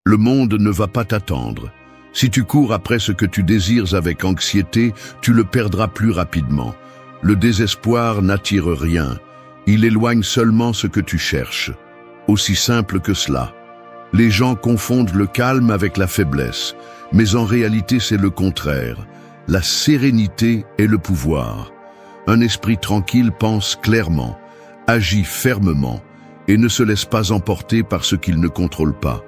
Le monde ne va pas t'attendre. Si tu cours après ce que tu désires avec anxiété, tu le perdras plus rapidement. Le désespoir n'attire rien. Il éloigne seulement ce que tu cherches. Aussi simple que cela. Les gens confondent le calme avec la faiblesse, mais en réalité c'est le contraire. La sérénité est le pouvoir. Un esprit tranquille pense clairement, agit fermement et ne se laisse pas emporter par ce qu'il ne contrôle pas.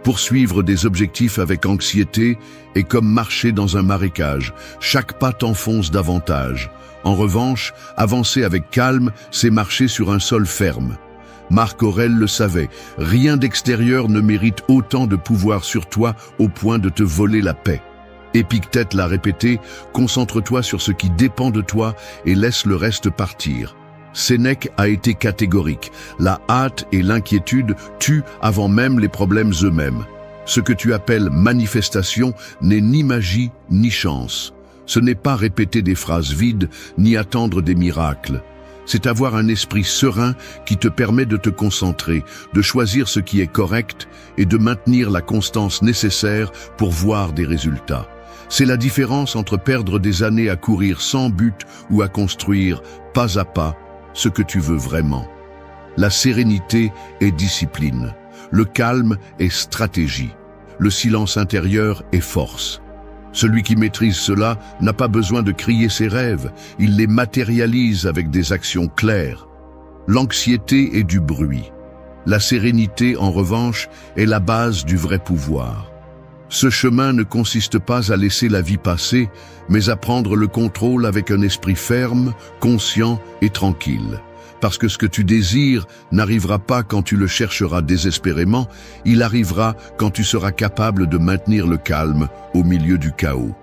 Poursuivre des objectifs avec anxiété est comme marcher dans un marécage. Chaque pas t'enfonce davantage. En revanche, avancer avec calme, c'est marcher sur un sol ferme. Marc Aurèle le savait, rien d'extérieur ne mérite autant de pouvoir sur toi au point de te voler la paix. Épictète l'a répété, concentre-toi sur ce qui dépend de toi et laisse le reste partir. Sénèque a été catégorique, la hâte et l'inquiétude tuent avant même les problèmes eux-mêmes. Ce que tu appelles manifestation n'est ni magie ni chance. Ce n'est pas répéter des phrases vides ni attendre des miracles. C'est avoir un esprit serein qui te permet de te concentrer, de choisir ce qui est correct et de maintenir la constance nécessaire pour voir des résultats. C'est la différence entre perdre des années à courir sans but ou à construire, pas à pas, ce que tu veux vraiment. La sérénité est discipline, le calme est stratégie, le silence intérieur est force. Celui qui maîtrise cela n'a pas besoin de crier ses rêves, il les matérialise avec des actions claires. L'anxiété est du bruit. La sérénité, en revanche, est la base du vrai pouvoir. Ce chemin ne consiste pas à laisser la vie passer, mais à prendre le contrôle avec un esprit ferme, conscient et tranquille. Parce que ce que tu désires n'arrivera pas quand tu le chercheras désespérément, il arrivera quand tu seras capable de maintenir le calme au milieu du chaos.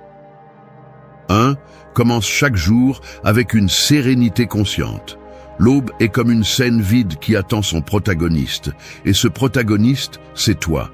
1. Commence chaque jour avec une sérénité consciente. L'aube est comme une scène vide qui attend son protagoniste, et ce protagoniste, c'est toi.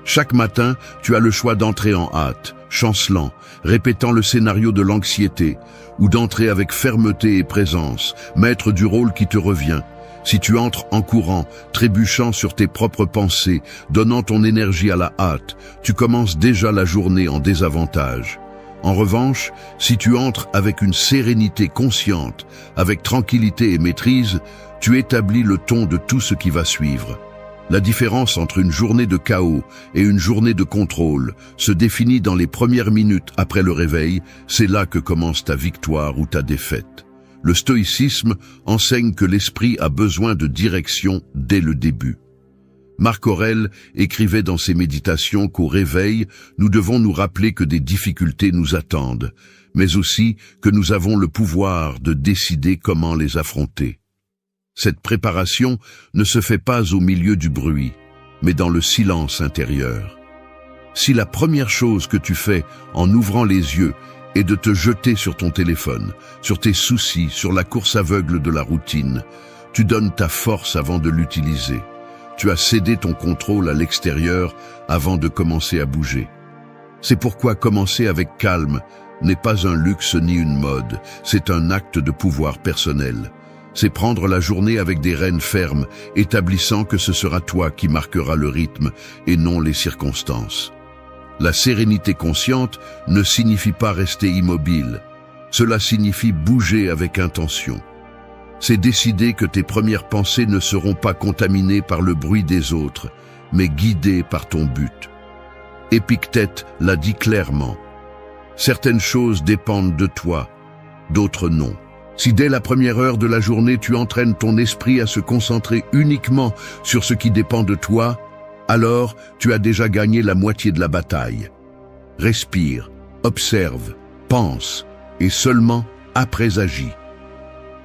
Chaque matin, tu as le choix d'entrer en hâte, chancelant, répétant le scénario de l'anxiété, ou d'entrer avec fermeté et présence, maître du rôle qui te revient. Si tu entres en courant, trébuchant sur tes propres pensées, donnant ton énergie à la hâte, tu commences déjà la journée en désavantage. En revanche, si tu entres avec une sérénité consciente, avec tranquillité et maîtrise, tu établis le ton de tout ce qui va suivre. La différence entre une journée de chaos et une journée de contrôle se définit dans les premières minutes après le réveil, c'est là que commence ta victoire ou ta défaite. Le stoïcisme enseigne que l'esprit a besoin de direction dès le début. Marc Aurèle écrivait dans ses méditations qu'au réveil, nous devons nous rappeler que des difficultés nous attendent, mais aussi que nous avons le pouvoir de décider comment les affronter. Cette préparation ne se fait pas au milieu du bruit, mais dans le silence intérieur. Si la première chose que tu fais en ouvrant les yeux est de te jeter sur ton téléphone, sur tes soucis, sur la course aveugle de la routine, tu donnes ta force avant de l'utiliser. Tu as cédé ton contrôle à l'extérieur avant de commencer à bouger. C'est pourquoi commencer avec calme n'est pas un luxe ni une mode, c'est un acte de pouvoir personnel. C'est prendre la journée avec des rênes fermes, établissant que ce sera toi qui marquera le rythme et non les circonstances. La sérénité consciente ne signifie pas rester immobile. Cela signifie bouger avec intention. C'est décider que tes premières pensées ne seront pas contaminées par le bruit des autres, mais guidées par ton but. Épictète l'a dit clairement. Certaines choses dépendent de toi, d'autres non. Si dès la première heure de la journée tu entraînes ton esprit à se concentrer uniquement sur ce qui dépend de toi, alors tu as déjà gagné la moitié de la bataille. Respire, observe, pense, et seulement après agis.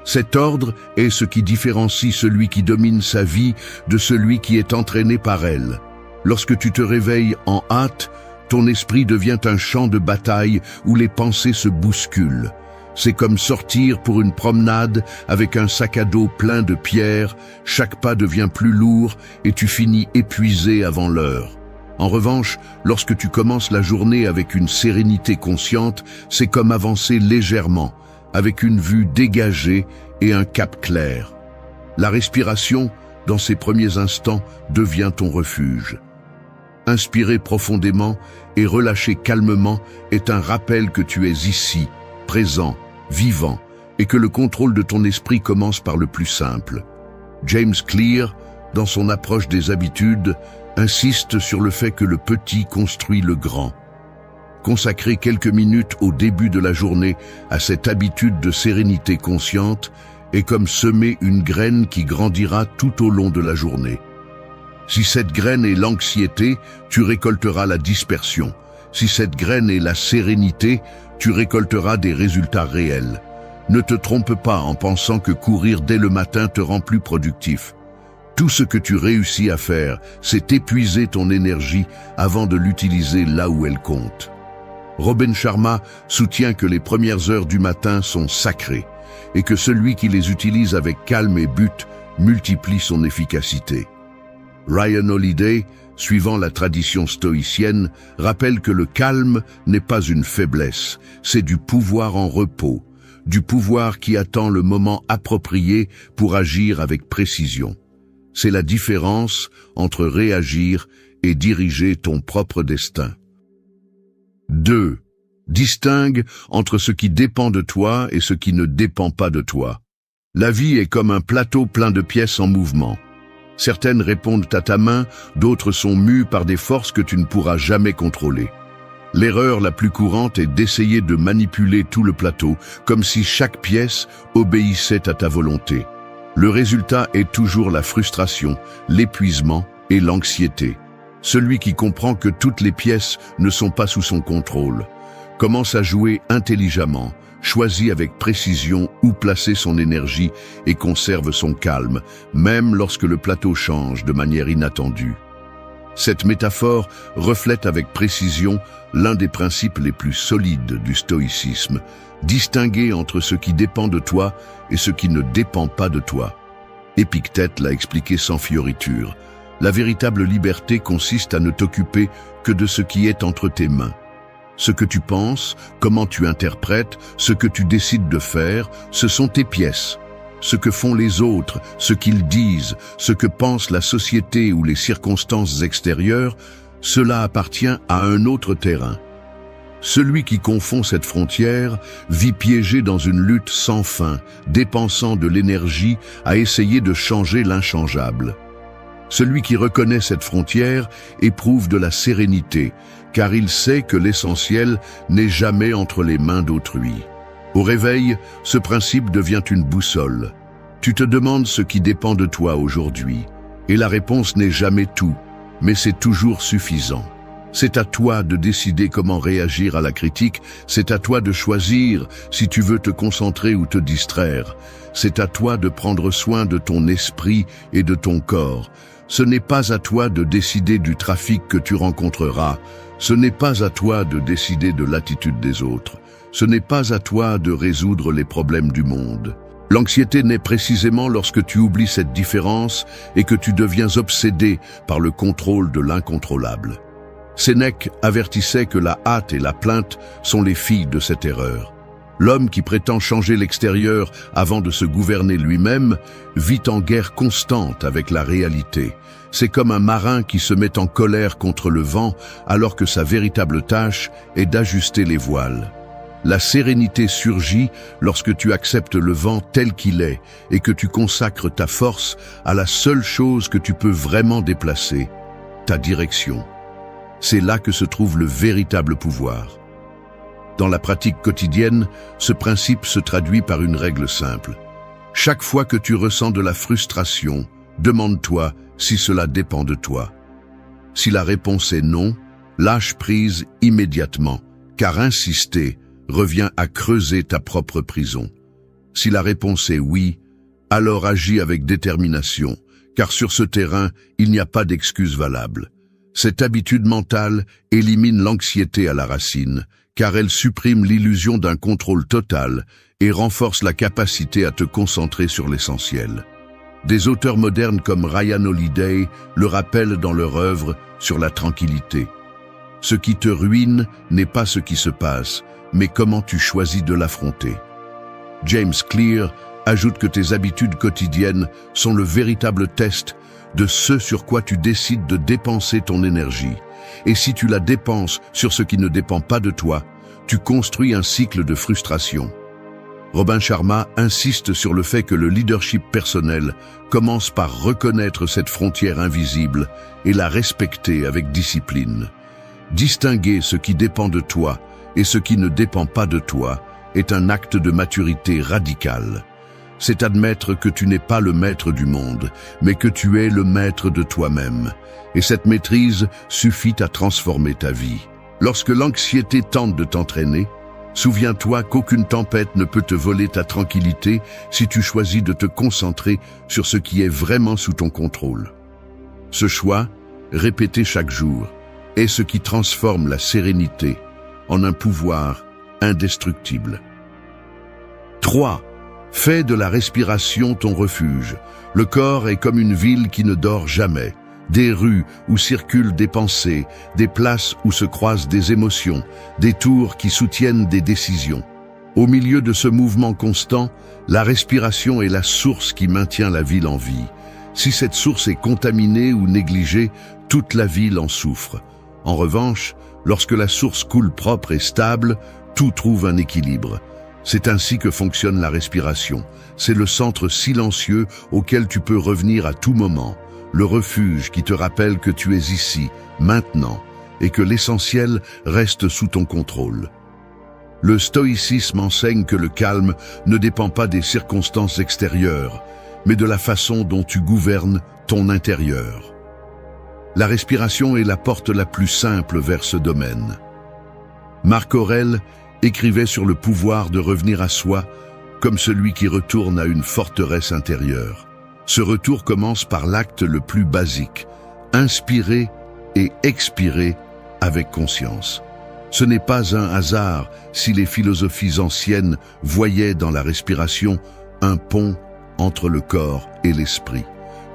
Cet ordre est ce qui différencie celui qui domine sa vie de celui qui est entraîné par elle. Lorsque tu te réveilles en hâte, ton esprit devient un champ de bataille où les pensées se bousculent. C'est comme sortir pour une promenade avec un sac à dos plein de pierres, chaque pas devient plus lourd et tu finis épuisé avant l'heure. En revanche, lorsque tu commences la journée avec une sérénité consciente, c'est comme avancer légèrement, avec une vue dégagée et un cap clair. La respiration, dans ces premiers instants, devient ton refuge. Inspirer profondément et relâcher calmement est un rappel que tu es ici, présent, vivant, et que le contrôle de ton esprit commence par le plus simple. James Clear, dans son approche des habitudes, insiste sur le fait que le petit construit le grand. Consacrer quelques minutes au début de la journée à cette habitude de sérénité consciente est comme semer une graine qui grandira tout au long de la journée. Si cette graine est l'anxiété, tu récolteras la dispersion. Si cette graine est la sérénité, tu récolteras des résultats réels. Ne te trompe pas en pensant que courir dès le matin te rend plus productif. Tout ce que tu réussis à faire, c'est épuiser ton énergie avant de l'utiliser là où elle compte. Robin Sharma soutient que les premières heures du matin sont sacrées et que celui qui les utilise avec calme et but multiplie son efficacité. Ryan Holiday, suivant la tradition stoïcienne, rappelle que le calme n'est pas une faiblesse, c'est du pouvoir en repos, du pouvoir qui attend le moment approprié pour agir avec précision. C'est la différence entre réagir et diriger ton propre destin. 2. Distingue entre ce qui dépend de toi et ce qui ne dépend pas de toi. La vie est comme un plateau plein de pièces en mouvement. Certaines répondent à ta main, d'autres sont mues par des forces que tu ne pourras jamais contrôler. L'erreur la plus courante est d'essayer de manipuler tout le plateau, comme si chaque pièce obéissait à ta volonté. Le résultat est toujours la frustration, l'épuisement et l'anxiété. Celui qui comprend que toutes les pièces ne sont pas sous son contrôle commence à jouer intelligemment, choisit avec précision où placer son énergie et conserve son calme, même lorsque le plateau change de manière inattendue. Cette métaphore reflète avec précision l'un des principes les plus solides du stoïcisme, distinguer entre ce qui dépend de toi et ce qui ne dépend pas de toi. Épictète l'a expliqué sans fioriture. La véritable liberté consiste à ne t'occuper que de ce qui est entre tes mains. Ce que tu penses, comment tu interprètes, ce que tu décides de faire, ce sont tes pièces. Ce que font les autres, ce qu'ils disent, ce que pense la société ou les circonstances extérieures, cela appartient à un autre terrain. Celui qui confond cette frontière vit piégé dans une lutte sans fin, dépensant de l'énergie à essayer de changer l'inchangeable. Celui qui reconnaît cette frontière éprouve de la sérénité, car il sait que l'essentiel n'est jamais entre les mains d'autrui. Au réveil, ce principe devient une boussole. Tu te demandes ce qui dépend de toi aujourd'hui, et la réponse n'est jamais tout, mais c'est toujours suffisant. C'est à toi de décider comment réagir à la critique, c'est à toi de choisir si tu veux te concentrer ou te distraire. C'est à toi de prendre soin de ton esprit et de ton corps. Ce n'est pas à toi de décider du trafic que tu rencontreras. Ce n'est pas à toi de décider de l'attitude des autres. Ce n'est pas à toi de résoudre les problèmes du monde. L'anxiété naît précisément lorsque tu oublies cette différence et que tu deviens obsédé par le contrôle de l'incontrôlable. Sénèque avertissait que la hâte et la plainte sont les filles de cette erreur. L'homme qui prétend changer l'extérieur avant de se gouverner lui-même vit en guerre constante avec la réalité. C'est comme un marin qui se met en colère contre le vent alors que sa véritable tâche est d'ajuster les voiles. La sérénité surgit lorsque tu acceptes le vent tel qu'il est et que tu consacres ta force à la seule chose que tu peux vraiment déplacer, ta direction. C'est là que se trouve le véritable pouvoir. Dans la pratique quotidienne, ce principe se traduit par une règle simple. Chaque fois que tu ressens de la frustration, demande-toi si cela dépend de toi. Si la réponse est non, lâche prise immédiatement, car insister revient à creuser ta propre prison. Si la réponse est oui, alors agis avec détermination, car sur ce terrain, il n'y a pas d'excuse valable. Cette habitude mentale élimine l'anxiété à la racine, car elle supprime l'illusion d'un contrôle total et renforce la capacité à te concentrer sur l'essentiel. Des auteurs modernes comme Ryan Holiday le rappellent dans leur œuvre sur la tranquillité. Ce qui te ruine n'est pas ce qui se passe, mais comment tu choisis de l'affronter. James Clear ajoute que tes habitudes quotidiennes sont le véritable test de ce sur quoi tu décides de dépenser ton énergie. Et si tu la dépenses sur ce qui ne dépend pas de toi, tu construis un cycle de frustration. Robin Sharma insiste sur le fait que le leadership personnel commence par reconnaître cette frontière invisible et la respecter avec discipline. Distinguer ce qui dépend de toi et ce qui ne dépend pas de toi est un acte de maturité radicale. C'est admettre que tu n'es pas le maître du monde, mais que tu es le maître de toi-même. Et cette maîtrise suffit à transformer ta vie. Lorsque l'anxiété tente de t'entraîner, souviens-toi qu'aucune tempête ne peut te voler ta tranquillité si tu choisis de te concentrer sur ce qui est vraiment sous ton contrôle. Ce choix, répété chaque jour, est ce qui transforme la sérénité en un pouvoir indestructible. 3. Fais de la respiration ton refuge. Le corps est comme une ville qui ne dort jamais. Des rues où circulent des pensées, des places où se croisent des émotions, des tours qui soutiennent des décisions. Au milieu de ce mouvement constant, la respiration est la source qui maintient la ville en vie. Si cette source est contaminée ou négligée, toute la ville en souffre. En revanche, lorsque la source coule propre et stable, tout trouve un équilibre. C'est ainsi que fonctionne la respiration. C'est le centre silencieux auquel tu peux revenir à tout moment. Le refuge qui te rappelle que tu es ici, maintenant, et que l'essentiel reste sous ton contrôle. Le stoïcisme enseigne que le calme ne dépend pas des circonstances extérieures, mais de la façon dont tu gouvernes ton intérieur. La respiration est la porte la plus simple vers ce domaine. Marc Aurèle écrivait sur le pouvoir de revenir à soi comme celui qui retourne à une forteresse intérieure. Ce retour commence par l'acte le plus basique, inspirer et expirer avec conscience. Ce n'est pas un hasard si les philosophies anciennes voyaient dans la respiration un pont entre le corps et l'esprit.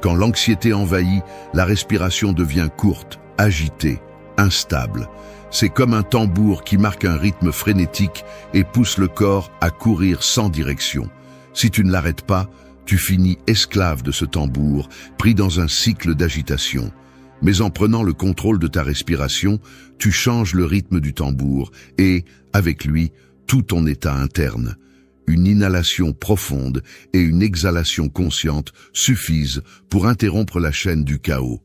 Quand l'anxiété envahit, la respiration devient courte, agitée, instable. C'est comme un tambour qui marque un rythme frénétique et pousse le corps à courir sans direction. Si tu ne l'arrêtes pas, tu finis esclave de ce tambour, pris dans un cycle d'agitation. Mais en prenant le contrôle de ta respiration, tu changes le rythme du tambour et, avec lui, tout ton état interne. Une inhalation profonde et une exhalation consciente suffisent pour interrompre la chaîne du chaos.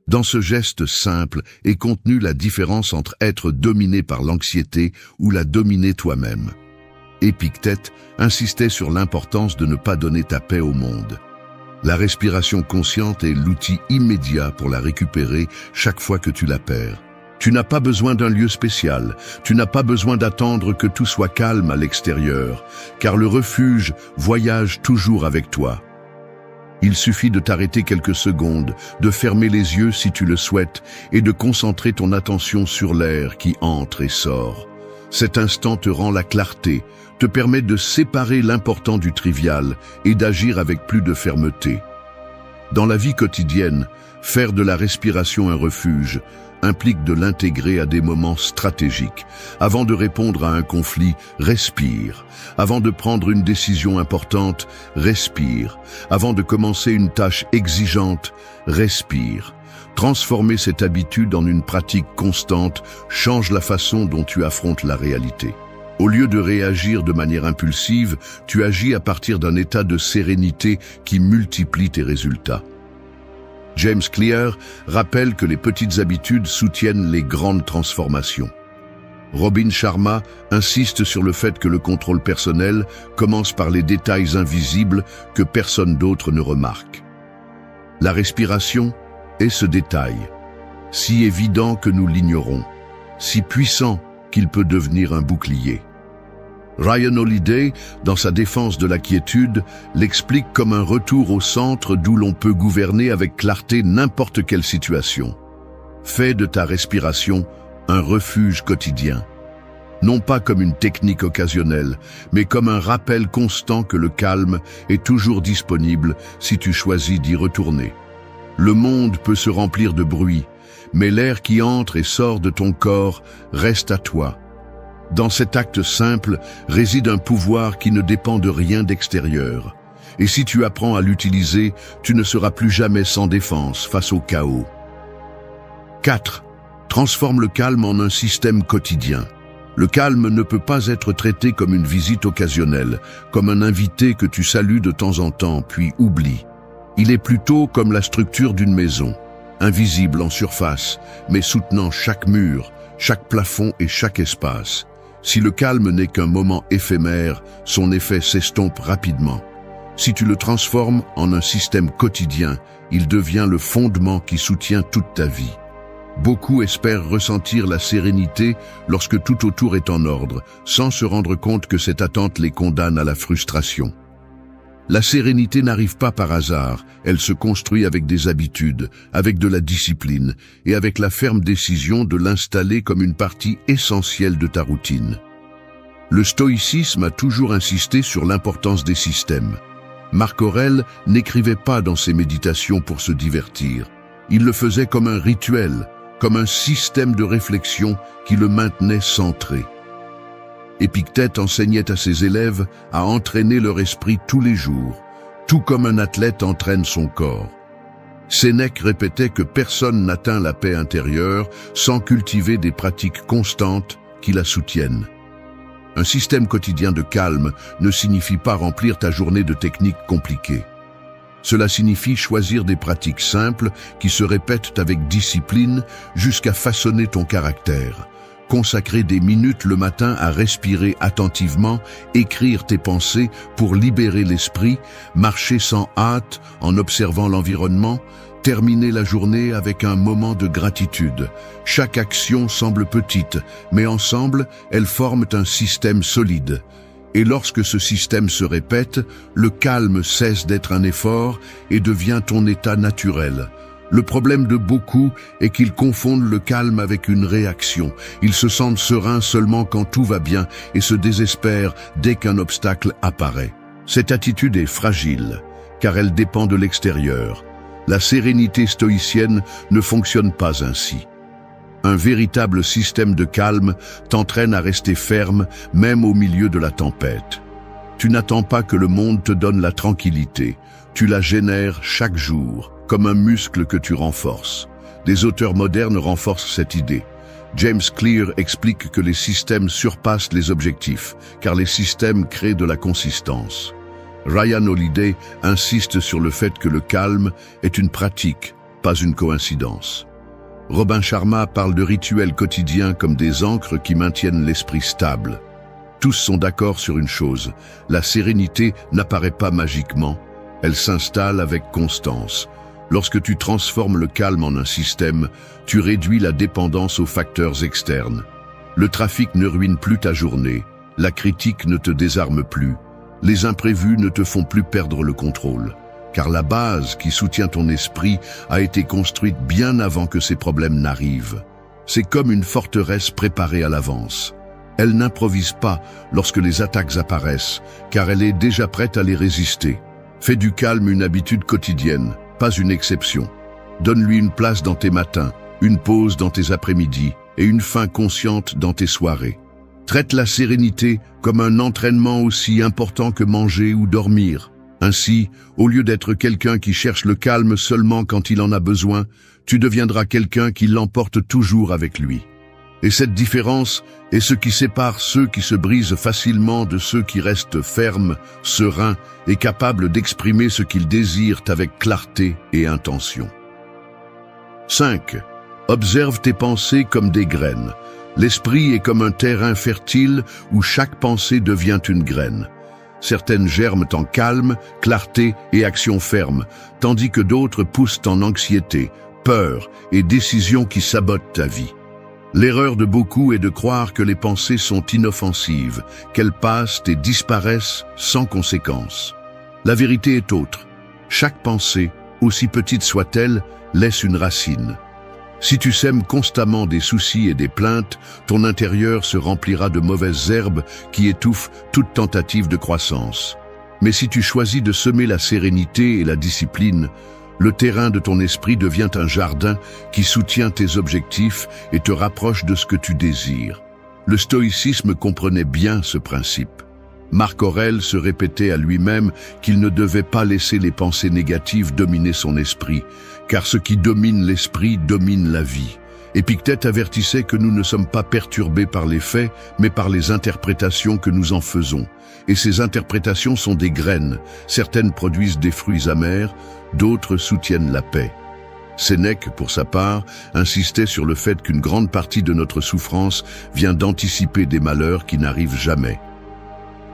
Dans ce geste simple est contenue la différence entre être dominé par l'anxiété ou la dominer toi-même. Épictète insistait sur l'importance de ne pas donner ta paix au monde. La respiration consciente est l'outil immédiat pour la récupérer chaque fois que tu la perds. Tu n'as pas besoin d'un lieu spécial, tu n'as pas besoin d'attendre que tout soit calme à l'extérieur, car le refuge voyage toujours avec toi. Il suffit de t'arrêter quelques secondes, de fermer les yeux si tu le souhaites et de concentrer ton attention sur l'air qui entre et sort. Cet instant te rend la clarté, te permet de séparer l'important du trivial et d'agir avec plus de fermeté. Dans la vie quotidienne, faire de la respiration un refuge implique de l'intégrer à des moments stratégiques. Avant de répondre à un conflit, respire. Avant de prendre une décision importante, respire. Avant de commencer une tâche exigeante, respire. Transformer cette habitude en une pratique constante change la façon dont tu affrontes la réalité. Au lieu de réagir de manière impulsive, tu agis à partir d'un état de sérénité qui multiplie tes résultats. James Clear rappelle que les petites habitudes soutiennent les grandes transformations. Robin Sharma insiste sur le fait que le contrôle personnel commence par les détails invisibles que personne d'autre ne remarque. La respiration est ce détail, si évident que nous l'ignorons, si puissant qu'il peut devenir un bouclier. Ryan Holiday, dans sa défense de la quiétude, l'explique comme un retour au centre d'où l'on peut gouverner avec clarté n'importe quelle situation. Fais de ta respiration un refuge quotidien. Non pas comme une technique occasionnelle, mais comme un rappel constant que le calme est toujours disponible si tu choisis d'y retourner. Le monde peut se remplir de bruit, mais l'air qui entre et sort de ton corps reste à toi. Dans cet acte simple réside un pouvoir qui ne dépend de rien d'extérieur. Et si tu apprends à l'utiliser, tu ne seras plus jamais sans défense face au chaos. 4. Transforme le calme en un système quotidien. Le calme ne peut pas être traité comme une visite occasionnelle, comme un invité que tu salues de temps en temps, puis oublies. Il est plutôt comme la structure d'une maison, invisible en surface, mais soutenant chaque mur, chaque plafond et chaque espace. Si le calme n'est qu'un moment éphémère, son effet s'estompe rapidement. Si tu le transformes en un système quotidien, il devient le fondement qui soutient toute ta vie. Beaucoup espèrent ressentir la sérénité lorsque tout autour est en ordre, sans se rendre compte que cette attente les condamne à la frustration. La sérénité n'arrive pas par hasard, elle se construit avec des habitudes, avec de la discipline et avec la ferme décision de l'installer comme une partie essentielle de ta routine. Le stoïcisme a toujours insisté sur l'importance des systèmes. Marc Aurèle n'écrivait pas dans ses méditations pour se divertir. Il le faisait comme un rituel, comme un système de réflexion qui le maintenait centré. Épictète enseignait à ses élèves à entraîner leur esprit tous les jours, tout comme un athlète entraîne son corps. Sénèque répétait que personne n'atteint la paix intérieure sans cultiver des pratiques constantes qui la soutiennent. Un système quotidien de calme ne signifie pas remplir ta journée de techniques compliquées. Cela signifie choisir des pratiques simples qui se répètent avec discipline jusqu'à façonner ton caractère. Consacrer des minutes le matin à respirer attentivement, écrire tes pensées pour libérer l'esprit, marcher sans hâte en observant l'environnement, terminer la journée avec un moment de gratitude. Chaque action semble petite, mais ensemble, elles forment un système solide. Et lorsque ce système se répète, le calme cesse d'être un effort et devient ton état naturel. Le problème de beaucoup est qu'ils confondent le calme avec une réaction. Ils se sentent sereins seulement quand tout va bien et se désespèrent dès qu'un obstacle apparaît. Cette attitude est fragile, car elle dépend de l'extérieur. La sérénité stoïcienne ne fonctionne pas ainsi. Un véritable système de calme t'entraîne à rester ferme, même au milieu de la tempête. Tu n'attends pas que le monde te donne la tranquillité. Tu la génères chaque jour, comme un muscle que tu renforces. Des auteurs modernes renforcent cette idée. James Clear explique que les systèmes surpassent les objectifs, car les systèmes créent de la consistance. Ryan Holiday insiste sur le fait que le calme est une pratique, pas une coïncidence. Robin Sharma parle de rituels quotidiens comme des ancres qui maintiennent l'esprit stable. Tous sont d'accord sur une chose, la sérénité n'apparaît pas magiquement, elle s'installe avec constance. Lorsque tu transformes le calme en un système, tu réduis la dépendance aux facteurs externes. Le trafic ne ruine plus ta journée, la critique ne te désarme plus, les imprévus ne te font plus perdre le contrôle. Car la base qui soutient ton esprit a été construite bien avant que ces problèmes n'arrivent. C'est comme une forteresse préparée à l'avance. Elle n'improvise pas lorsque les attaques apparaissent, car elle est déjà prête à les résister. Fais du calme une habitude quotidienne, pas une exception. Donne-lui une place dans tes matins, une pause dans tes après-midi et une fin consciente dans tes soirées. Traite la sérénité comme un entraînement aussi important que manger ou dormir. Ainsi, au lieu d'être quelqu'un qui cherche le calme seulement quand il en a besoin, tu deviendras quelqu'un qui l'emporte toujours avec lui. Et cette différence est ce qui sépare ceux qui se brisent facilement de ceux qui restent fermes, sereins et capables d'exprimer ce qu'ils désirent avec clarté et intention. 5. Observe tes pensées comme des graines. L'esprit est comme un terrain fertile où chaque pensée devient une graine. Certaines germent en calme, clarté et action ferme, tandis que d'autres poussent en anxiété, peur et décisions qui sabotent ta vie. L'erreur de beaucoup est de croire que les pensées sont inoffensives, qu'elles passent et disparaissent sans conséquence. La vérité est autre. Chaque pensée, aussi petite soit-elle, laisse une racine. Si tu sèmes constamment des soucis et des plaintes, ton intérieur se remplira de mauvaises herbes qui étouffent toute tentative de croissance. Mais si tu choisis de semer la sérénité et la discipline, le terrain de ton esprit devient un jardin qui soutient tes objectifs et te rapproche de ce que tu désires. Le stoïcisme comprenait bien ce principe. Marc Aurèle se répétait à lui-même qu'il ne devait pas laisser les pensées négatives dominer son esprit, car ce qui domine l'esprit domine la vie. Épictète avertissait que nous ne sommes pas perturbés par les faits, mais par les interprétations que nous en faisons. Et ces interprétations sont des graines, certaines produisent des fruits amers, d'autres soutiennent la paix. Sénèque, pour sa part, insistait sur le fait qu'une grande partie de notre souffrance vient d'anticiper des malheurs qui n'arrivent jamais.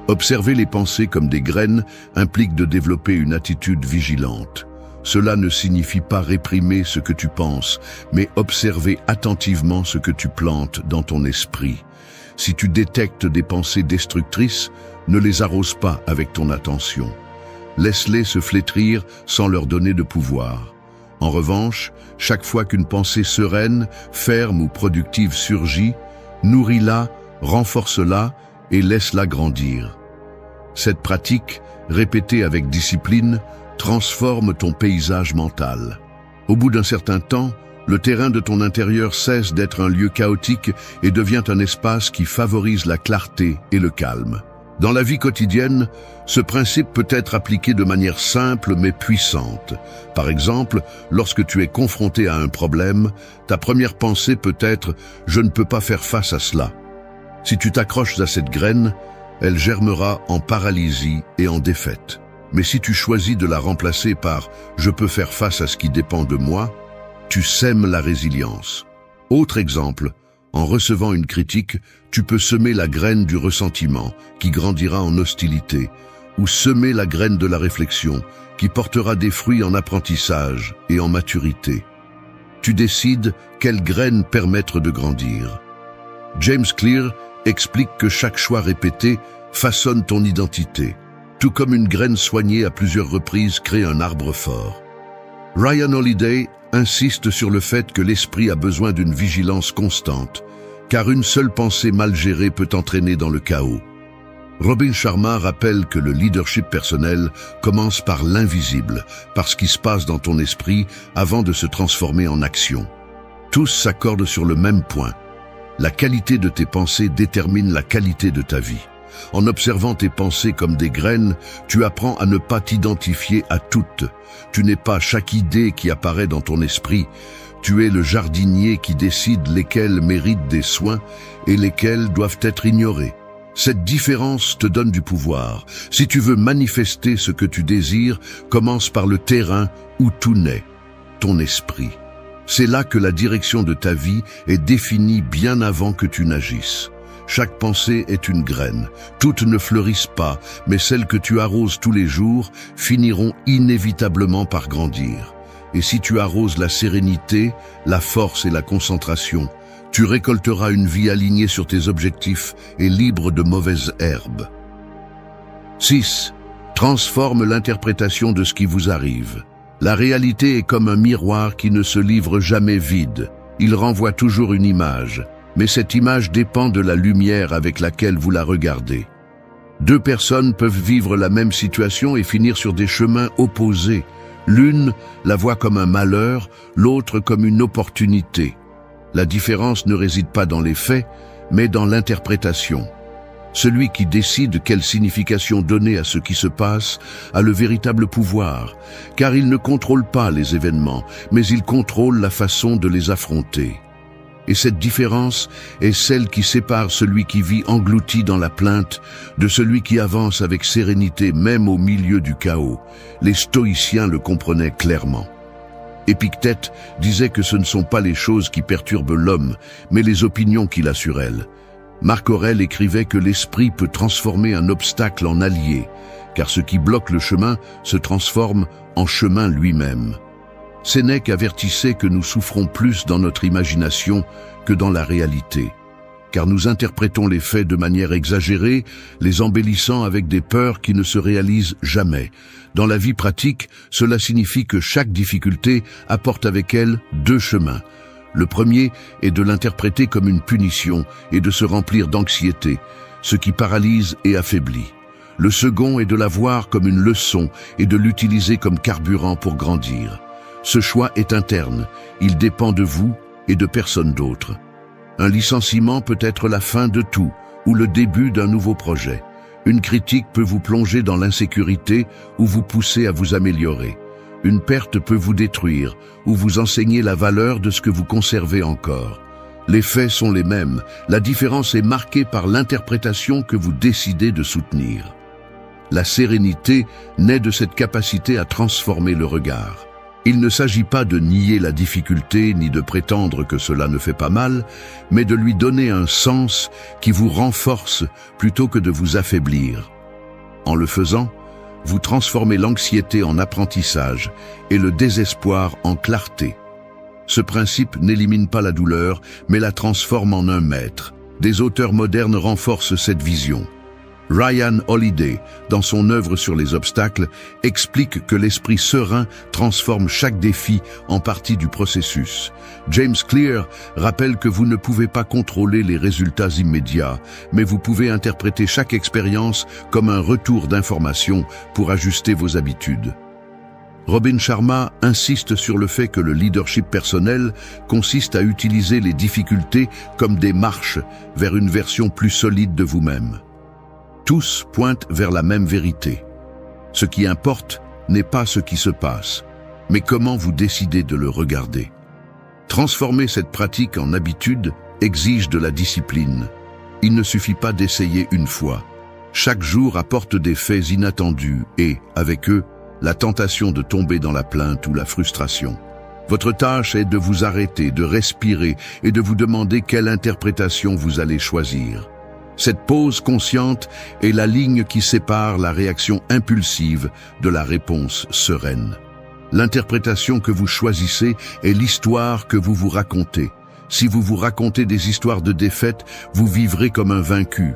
Observer les pensées comme des graines implique de développer une attitude vigilante. Cela ne signifie pas réprimer ce que tu penses, mais observer attentivement ce que tu plantes dans ton esprit. Si tu détectes des pensées destructrices, ne les arrose pas avec ton attention. Laisse-les se flétrir sans leur donner de pouvoir. En revanche, chaque fois qu'une pensée sereine, ferme ou productive surgit, nourris-la, renforce-la et laisse-la grandir. Cette pratique, répétée avec discipline, transforme ton paysage mental. Au bout d'un certain temps, le terrain de ton intérieur cesse d'être un lieu chaotique et devient un espace qui favorise la clarté et le calme. Dans la vie quotidienne, ce principe peut être appliqué de manière simple mais puissante. Par exemple, lorsque tu es confronté à un problème, ta première pensée peut être « je ne peux pas faire face à cela ». Si tu t'accroches à cette graine, elle germera en paralysie et en défaite. Mais si tu choisis de la remplacer par « je peux faire face à ce qui dépend de moi », tu sèmes la résilience. Autre exemple, en recevant une critique, tu peux semer la graine du ressentiment, qui grandira en hostilité, ou semer la graine de la réflexion, qui portera des fruits en apprentissage et en maturité. Tu décides quelle graine permettre de grandir. James Clear explique que chaque choix répété façonne ton identité, tout comme une graine soignée à plusieurs reprises crée un arbre fort. Ryan Holiday insiste sur le fait que l'esprit a besoin d'une vigilance constante, car une seule pensée mal gérée peut entraîner dans le chaos. Robin Sharma rappelle que le leadership personnel commence par l'invisible, par ce qui se passe dans ton esprit avant de se transformer en action. Tous s'accordent sur le même point. La qualité de tes pensées détermine la qualité de ta vie. En observant tes pensées comme des graines, tu apprends à ne pas t'identifier à toutes. Tu n'es pas chaque idée qui apparaît dans ton esprit. Tu es le jardinier qui décide lesquelles méritent des soins et lesquelles doivent être ignorées. Cette différence te donne du pouvoir. Si tu veux manifester ce que tu désires, commence par le terrain où tout naît, ton esprit. C'est là que la direction de ta vie est définie bien avant que tu n'agisses. Chaque pensée est une graine. Toutes ne fleurissent pas, mais celles que tu arroses tous les jours finiront inévitablement par grandir. Et si tu arroses la sérénité, la force et la concentration, tu récolteras une vie alignée sur tes objectifs et libre de mauvaises herbes. 6. Transforme l'interprétation de ce qui vous arrive. La réalité est comme un miroir qui ne se livre jamais vide. Il renvoie toujours une image. Mais cette image dépend de la lumière avec laquelle vous la regardez. Deux personnes peuvent vivre la même situation et finir sur des chemins opposés. L'une la voit comme un malheur, l'autre comme une opportunité. La différence ne réside pas dans les faits, mais dans l'interprétation. Celui qui décide quelle signification donner à ce qui se passe a le véritable pouvoir, car il ne contrôle pas les événements, mais il contrôle la façon de les affronter. Et cette différence est celle qui sépare celui qui vit englouti dans la plainte de celui qui avance avec sérénité même au milieu du chaos. Les stoïciens le comprenaient clairement. Épictète disait que ce ne sont pas les choses qui perturbent l'homme, mais les opinions qu'il a sur elles. Marc Aurèle écrivait que l'esprit peut transformer un obstacle en allié, car ce qui bloque le chemin se transforme en chemin lui-même. Sénèque avertissait que nous souffrons plus dans notre imagination que dans la réalité, car nous interprétons les faits de manière exagérée, les embellissant avec des peurs qui ne se réalisent jamais. Dans la vie pratique, cela signifie que chaque difficulté apporte avec elle deux chemins. Le premier est de l'interpréter comme une punition et de se remplir d'anxiété, ce qui paralyse et affaiblit. Le second est de la voir comme une leçon et de l'utiliser comme carburant pour grandir. Ce choix est interne, il dépend de vous et de personne d'autre. Un licenciement peut être la fin de tout ou le début d'un nouveau projet. Une critique peut vous plonger dans l'insécurité ou vous pousser à vous améliorer. Une perte peut vous détruire ou vous enseigner la valeur de ce que vous conservez encore. Les faits sont les mêmes, la différence est marquée par l'interprétation que vous décidez de soutenir. La sérénité naît de cette capacité à transformer le regard. Il ne s'agit pas de nier la difficulté ni de prétendre que cela ne fait pas mal, mais de lui donner un sens qui vous renforce plutôt que de vous affaiblir. En le faisant, vous transformez l'anxiété en apprentissage et le désespoir en clarté. Ce principe n'élimine pas la douleur, mais la transforme en un maître. Des auteurs modernes renforcent cette vision. Ryan Holiday, dans son œuvre sur les obstacles, explique que l'esprit serein transforme chaque défi en partie du processus. James Clear rappelle que vous ne pouvez pas contrôler les résultats immédiats, mais vous pouvez interpréter chaque expérience comme un retour d'information pour ajuster vos habitudes. Robin Sharma insiste sur le fait que le leadership personnel consiste à utiliser les difficultés comme des marches vers une version plus solide de vous-même. Tous pointent vers la même vérité. Ce qui importe n'est pas ce qui se passe, mais comment vous décidez de le regarder. Transformer cette pratique en habitude exige de la discipline. Il ne suffit pas d'essayer une fois. Chaque jour apporte des faits inattendus et, avec eux, la tentation de tomber dans la plainte ou la frustration. Votre tâche est de vous arrêter, de respirer et de vous demander quelle interprétation vous allez choisir. Cette pause consciente est la ligne qui sépare la réaction impulsive de la réponse sereine. L'interprétation que vous choisissez est l'histoire que vous vous racontez. Si vous vous racontez des histoires de défaite, vous vivrez comme un vaincu.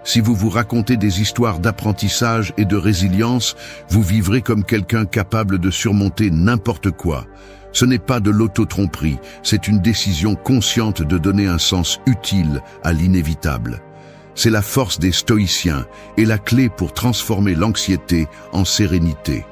Si vous vous racontez des histoires d'apprentissage et de résilience, vous vivrez comme quelqu'un capable de surmonter n'importe quoi. Ce n'est pas de l'auto-tromperie, c'est une décision consciente de donner un sens utile à l'inévitable. C'est la force des stoïciens et la clé pour transformer l'anxiété en sérénité.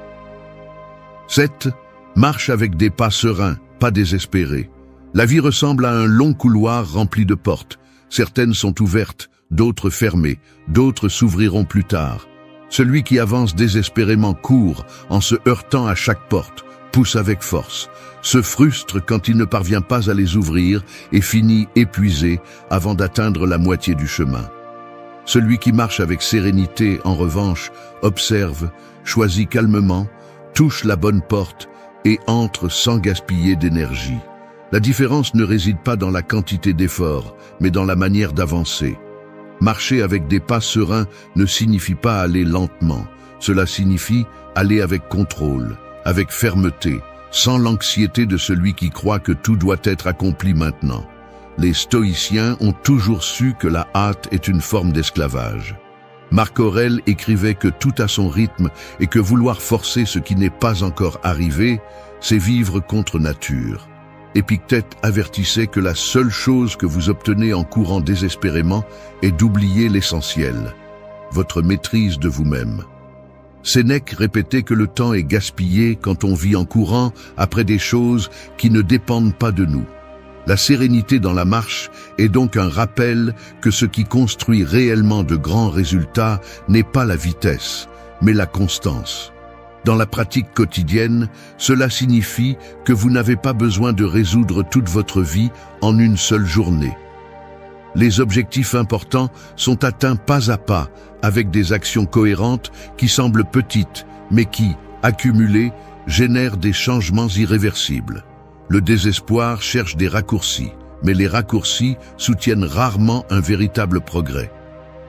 7. Marche avec des pas sereins, pas désespérés. La vie ressemble à un long couloir rempli de portes. Certaines sont ouvertes, d'autres fermées, d'autres s'ouvriront plus tard. Celui qui avance désespérément court en se heurtant à chaque porte, pousse avec force, se frustre quand il ne parvient pas à les ouvrir et finit épuisé avant d'atteindre la moitié du chemin. Celui qui marche avec sérénité, en revanche, observe, choisit calmement, touche la bonne porte et entre sans gaspiller d'énergie. La différence ne réside pas dans la quantité d'efforts, mais dans la manière d'avancer. Marcher avec des pas sereins ne signifie pas aller lentement. Cela signifie aller avec contrôle, avec fermeté, sans l'anxiété de celui qui croit que tout doit être accompli maintenant. Les stoïciens ont toujours su que la hâte est une forme d'esclavage. Marc Aurèle écrivait que tout a son rythme et que vouloir forcer ce qui n'est pas encore arrivé, c'est vivre contre nature. Épictète avertissait que la seule chose que vous obtenez en courant désespérément est d'oublier l'essentiel, votre maîtrise de vous-même. Sénèque répétait que le temps est gaspillé quand on vit en courant après des choses qui ne dépendent pas de nous. La sérénité dans la marche est donc un rappel que ce qui construit réellement de grands résultats n'est pas la vitesse, mais la constance. Dans la pratique quotidienne, cela signifie que vous n'avez pas besoin de résoudre toute votre vie en une seule journée. Les objectifs importants sont atteints pas à pas, avec des actions cohérentes qui semblent petites, mais qui, accumulées, génèrent des changements irréversibles. Le désespoir cherche des raccourcis, mais les raccourcis soutiennent rarement un véritable progrès.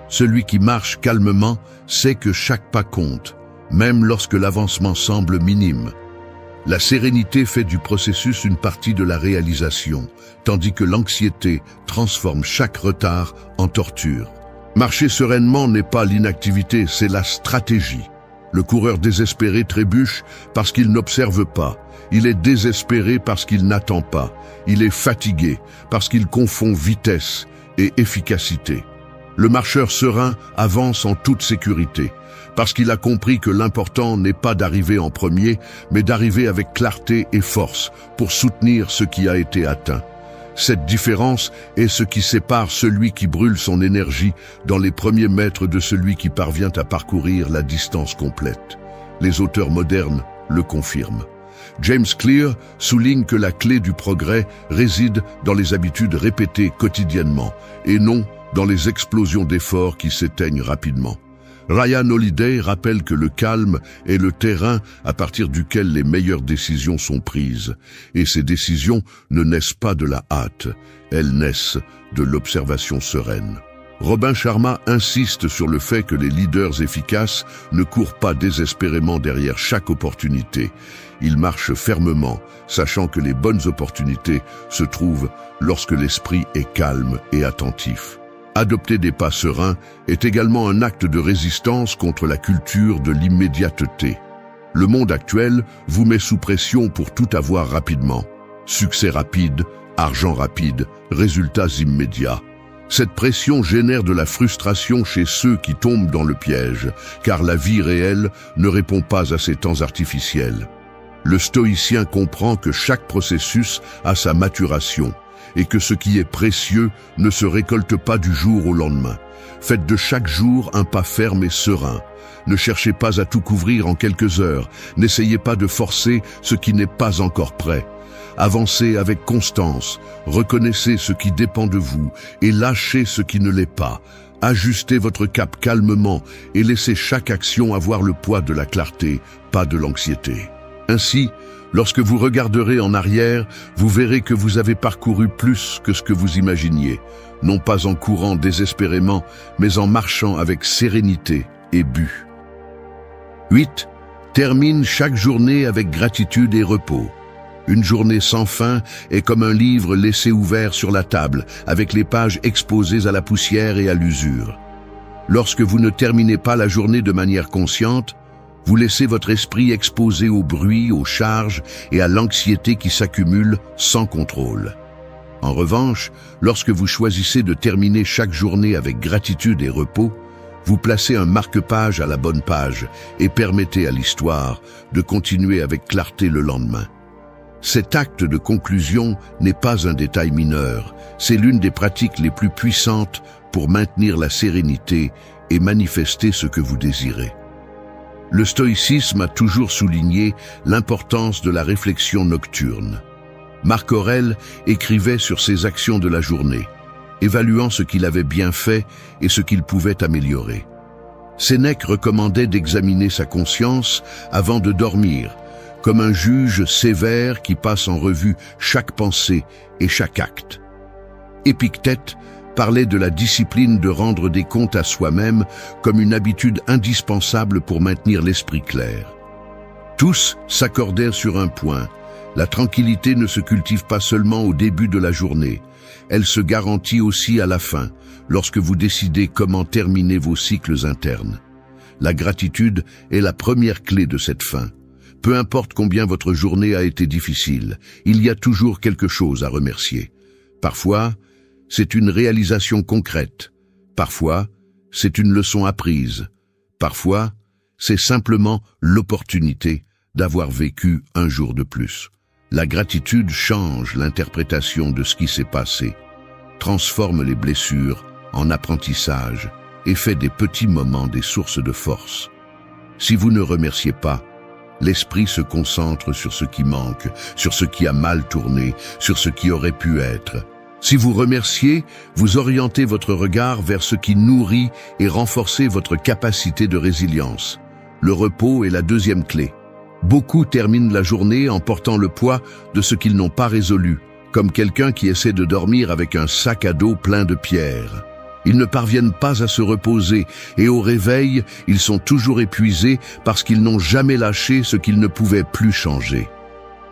Celui qui marche calmement sait que chaque pas compte, même lorsque l'avancement semble minime. La sérénité fait du processus une partie de la réalisation, tandis que l'anxiété transforme chaque retard en torture. Marcher sereinement n'est pas l'inactivité, c'est la stratégie. Le coureur désespéré trébuche parce qu'il n'observe pas. Il est désespéré parce qu'il n'attend pas. Il est fatigué parce qu'il confond vitesse et efficacité. Le marcheur serein avance en toute sécurité, parce qu'il a compris que l'important n'est pas d'arriver en premier, mais d'arriver avec clarté et force pour soutenir ce qui a été atteint. Cette différence est ce qui sépare celui qui brûle son énergie dans les premiers mètres de celui qui parvient à parcourir la distance complète. Les auteurs modernes le confirment. James Clear souligne que la clé du progrès réside dans les habitudes répétées quotidiennement et non dans les explosions d'efforts qui s'éteignent rapidement. Ryan Holiday rappelle que le calme est le terrain à partir duquel les meilleures décisions sont prises. Et ces décisions ne naissent pas de la hâte, elles naissent de l'observation sereine. Robin Sharma insiste sur le fait que les leaders efficaces ne courent pas désespérément derrière chaque opportunité. Ils marchent fermement, sachant que les bonnes opportunités se trouvent lorsque l'esprit est calme et attentif. Adopter des pas sereins est également un acte de résistance contre la culture de l'immédiateté. Le monde actuel vous met sous pression pour tout avoir rapidement. Succès rapide, argent rapide, résultats immédiats. Cette pression génère de la frustration chez ceux qui tombent dans le piège, car la vie réelle ne répond pas à ces temps artificiels. Le stoïcien comprend que chaque processus a sa maturation, et que ce qui est précieux ne se récolte pas du jour au lendemain. Faites de chaque jour un pas ferme et serein. Ne cherchez pas à tout couvrir en quelques heures. N'essayez pas de forcer ce qui n'est pas encore prêt. Avancez avec constance, reconnaissez ce qui dépend de vous et lâchez ce qui ne l'est pas. Ajustez votre cap calmement et laissez chaque action avoir le poids de la clarté, pas de l'anxiété. Ainsi, lorsque vous regarderez en arrière, vous verrez que vous avez parcouru plus que ce que vous imaginiez, non pas en courant désespérément, mais en marchant avec sérénité et but. 8. Termine chaque journée avec gratitude et repos. Une journée sans fin est comme un livre laissé ouvert sur la table, avec les pages exposées à la poussière et à l'usure. Lorsque vous ne terminez pas la journée de manière consciente, vous laissez votre esprit exposé au bruit, aux charges et à l'anxiété qui s'accumulent sans contrôle. En revanche, lorsque vous choisissez de terminer chaque journée avec gratitude et repos, vous placez un marque-page à la bonne page et permettez à l'histoire de continuer avec clarté le lendemain. Cet acte de conclusion n'est pas un détail mineur, c'est l'une des pratiques les plus puissantes pour maintenir la sérénité et manifester ce que vous désirez. Le stoïcisme a toujours souligné l'importance de la réflexion nocturne. Marc Aurèle écrivait sur ses actions de la journée, évaluant ce qu'il avait bien fait et ce qu'il pouvait améliorer. Sénèque recommandait d'examiner sa conscience avant de dormir, comme un juge sévère qui passe en revue chaque pensée et chaque acte. Épictète parlait de la discipline de rendre des comptes à soi-même comme une habitude indispensable pour maintenir l'esprit clair. Tous s'accordèrent sur un point: la tranquillité ne se cultive pas seulement au début de la journée, elle se garantit aussi à la fin, lorsque vous décidez comment terminer vos cycles internes. La gratitude est la première clé de cette fin. Peu importe combien votre journée a été difficile, il y a toujours quelque chose à remercier. Parfois, c'est une réalisation concrète. Parfois, c'est une leçon apprise. Parfois, c'est simplement l'opportunité d'avoir vécu un jour de plus. La gratitude change l'interprétation de ce qui s'est passé, transforme les blessures en apprentissage et fait des petits moments des sources de force. Si vous ne remerciez pas, l'esprit se concentre sur ce qui manque, sur ce qui a mal tourné, sur ce qui aurait pu être. Si vous remerciez, vous orientez votre regard vers ce qui nourrit et renforce votre capacité de résilience. Le repos est la deuxième clé. Beaucoup terminent la journée en portant le poids de ce qu'ils n'ont pas résolu, comme quelqu'un qui essaie de dormir avec un sac à dos plein de pierres. Ils ne parviennent pas à se reposer et au réveil, ils sont toujours épuisés parce qu'ils n'ont jamais lâché ce qu'ils ne pouvaient plus changer.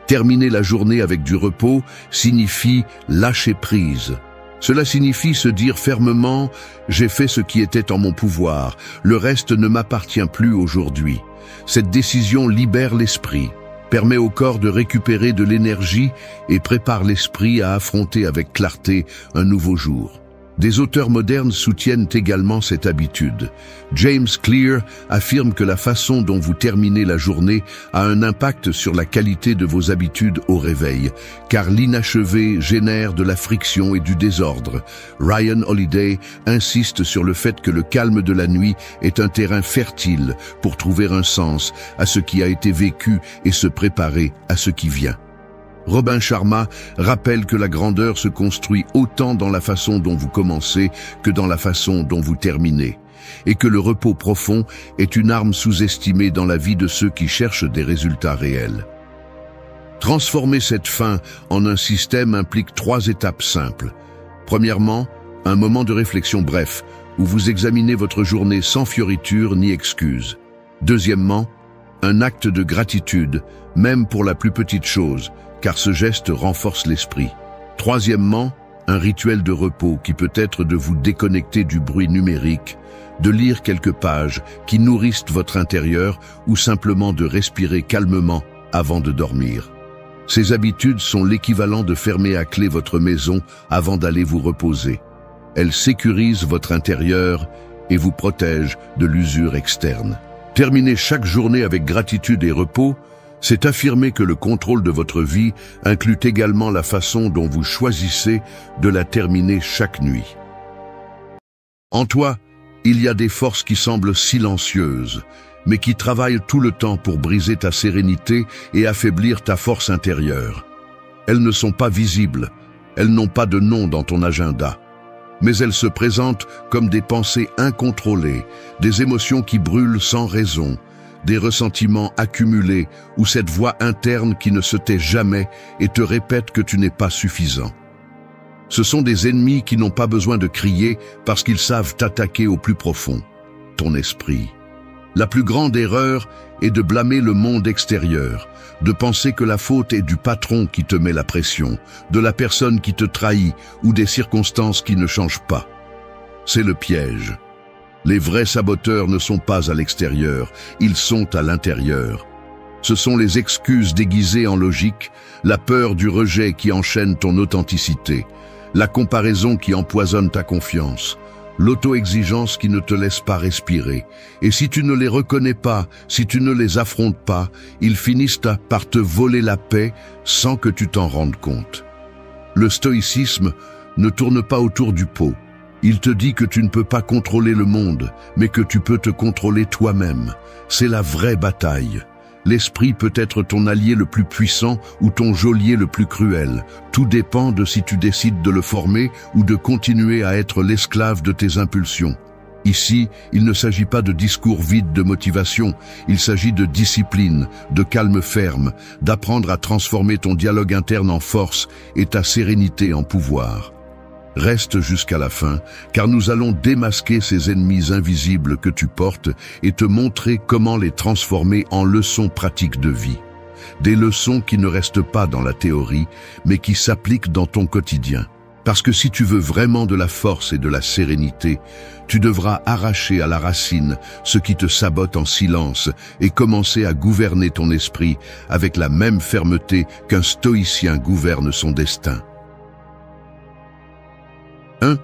Terminer la journée avec du repos signifie lâcher prise. Cela signifie se dire fermement « j'ai fait ce qui était en mon pouvoir, le reste ne m'appartient plus aujourd'hui ». Cette décision libère l'esprit, permet au corps de récupérer de l'énergie et prépare l'esprit à affronter avec clarté un nouveau jour. Des auteurs modernes soutiennent également cette habitude. James Clear affirme que la façon dont vous terminez la journée a un impact sur la qualité de vos habitudes au réveil, car l'inachevé génère de la friction et du désordre. Ryan Holiday insiste sur le fait que le calme de la nuit est un terrain fertile pour trouver un sens à ce qui a été vécu et se préparer à ce qui vient. Robin Sharma rappelle que la grandeur se construit autant dans la façon dont vous commencez que dans la façon dont vous terminez, et que le repos profond est une arme sous-estimée dans la vie de ceux qui cherchent des résultats réels. Transformer cette fin en un système implique 3 étapes simples. Premièrement, un moment de réflexion bref, où vous examinez votre journée sans fioriture ni excuse. Deuxièmement, un acte de gratitude, même pour la plus petite chose, car ce geste renforce l'esprit. Troisièmement, un rituel de repos qui peut être de vous déconnecter du bruit numérique, de lire quelques pages qui nourrissent votre intérieur ou simplement de respirer calmement avant de dormir. Ces habitudes sont l'équivalent de fermer à clé votre maison avant d'aller vous reposer. Elles sécurisent votre intérieur et vous protègent de l'usure externe. Terminer chaque journée avec gratitude et repos, c'est affirmer que le contrôle de votre vie inclut également la façon dont vous choisissez de la terminer chaque nuit. En toi, il y a des forces qui semblent silencieuses, mais qui travaillent tout le temps pour briser ta sérénité et affaiblir ta force intérieure. Elles ne sont pas visibles, elles n'ont pas de nom dans ton agenda, mais elles se présentent comme des pensées incontrôlées, des émotions qui brûlent sans raison, des ressentiments accumulés ou cette voix interne qui ne se tait jamais et te répète que tu n'es pas suffisant. Ce sont des ennemis qui n'ont pas besoin de crier parce qu'ils savent t'attaquer au plus profond, ton esprit. La plus grande erreur est de blâmer le monde extérieur, de penser que la faute est du patron qui te met la pression, de la personne qui te trahit ou des circonstances qui ne changent pas. C'est le piège. Les vrais saboteurs ne sont pas à l'extérieur, ils sont à l'intérieur. Ce sont les excuses déguisées en logique, la peur du rejet qui enchaîne ton authenticité, la comparaison qui empoisonne ta confiance, l'auto-exigence qui ne te laisse pas respirer. Et si tu ne les reconnais pas, si tu ne les affrontes pas, ils finissent par te voler la paix sans que tu t'en rendes compte. Le stoïcisme ne tourne pas autour du pot. Il te dit que tu ne peux pas contrôler le monde, mais que tu peux te contrôler toi-même. C'est la vraie bataille. L'esprit peut être ton allié le plus puissant ou ton geôlier le plus cruel. Tout dépend de si tu décides de le former ou de continuer à être l'esclave de tes impulsions. Ici, il ne s'agit pas de discours vides de motivation, il s'agit de discipline, de calme ferme, d'apprendre à transformer ton dialogue interne en force et ta sérénité en pouvoir. Reste jusqu'à la fin, car nous allons démasquer ces ennemis invisibles que tu portes et te montrer comment les transformer en leçons pratiques de vie. Des leçons qui ne restent pas dans la théorie, mais qui s'appliquent dans ton quotidien. Parce que si tu veux vraiment de la force et de la sérénité, tu devras arracher à la racine ce qui te sabote en silence et commencer à gouverner ton esprit avec la même fermeté qu'un stoïcien gouverne son destin. 1.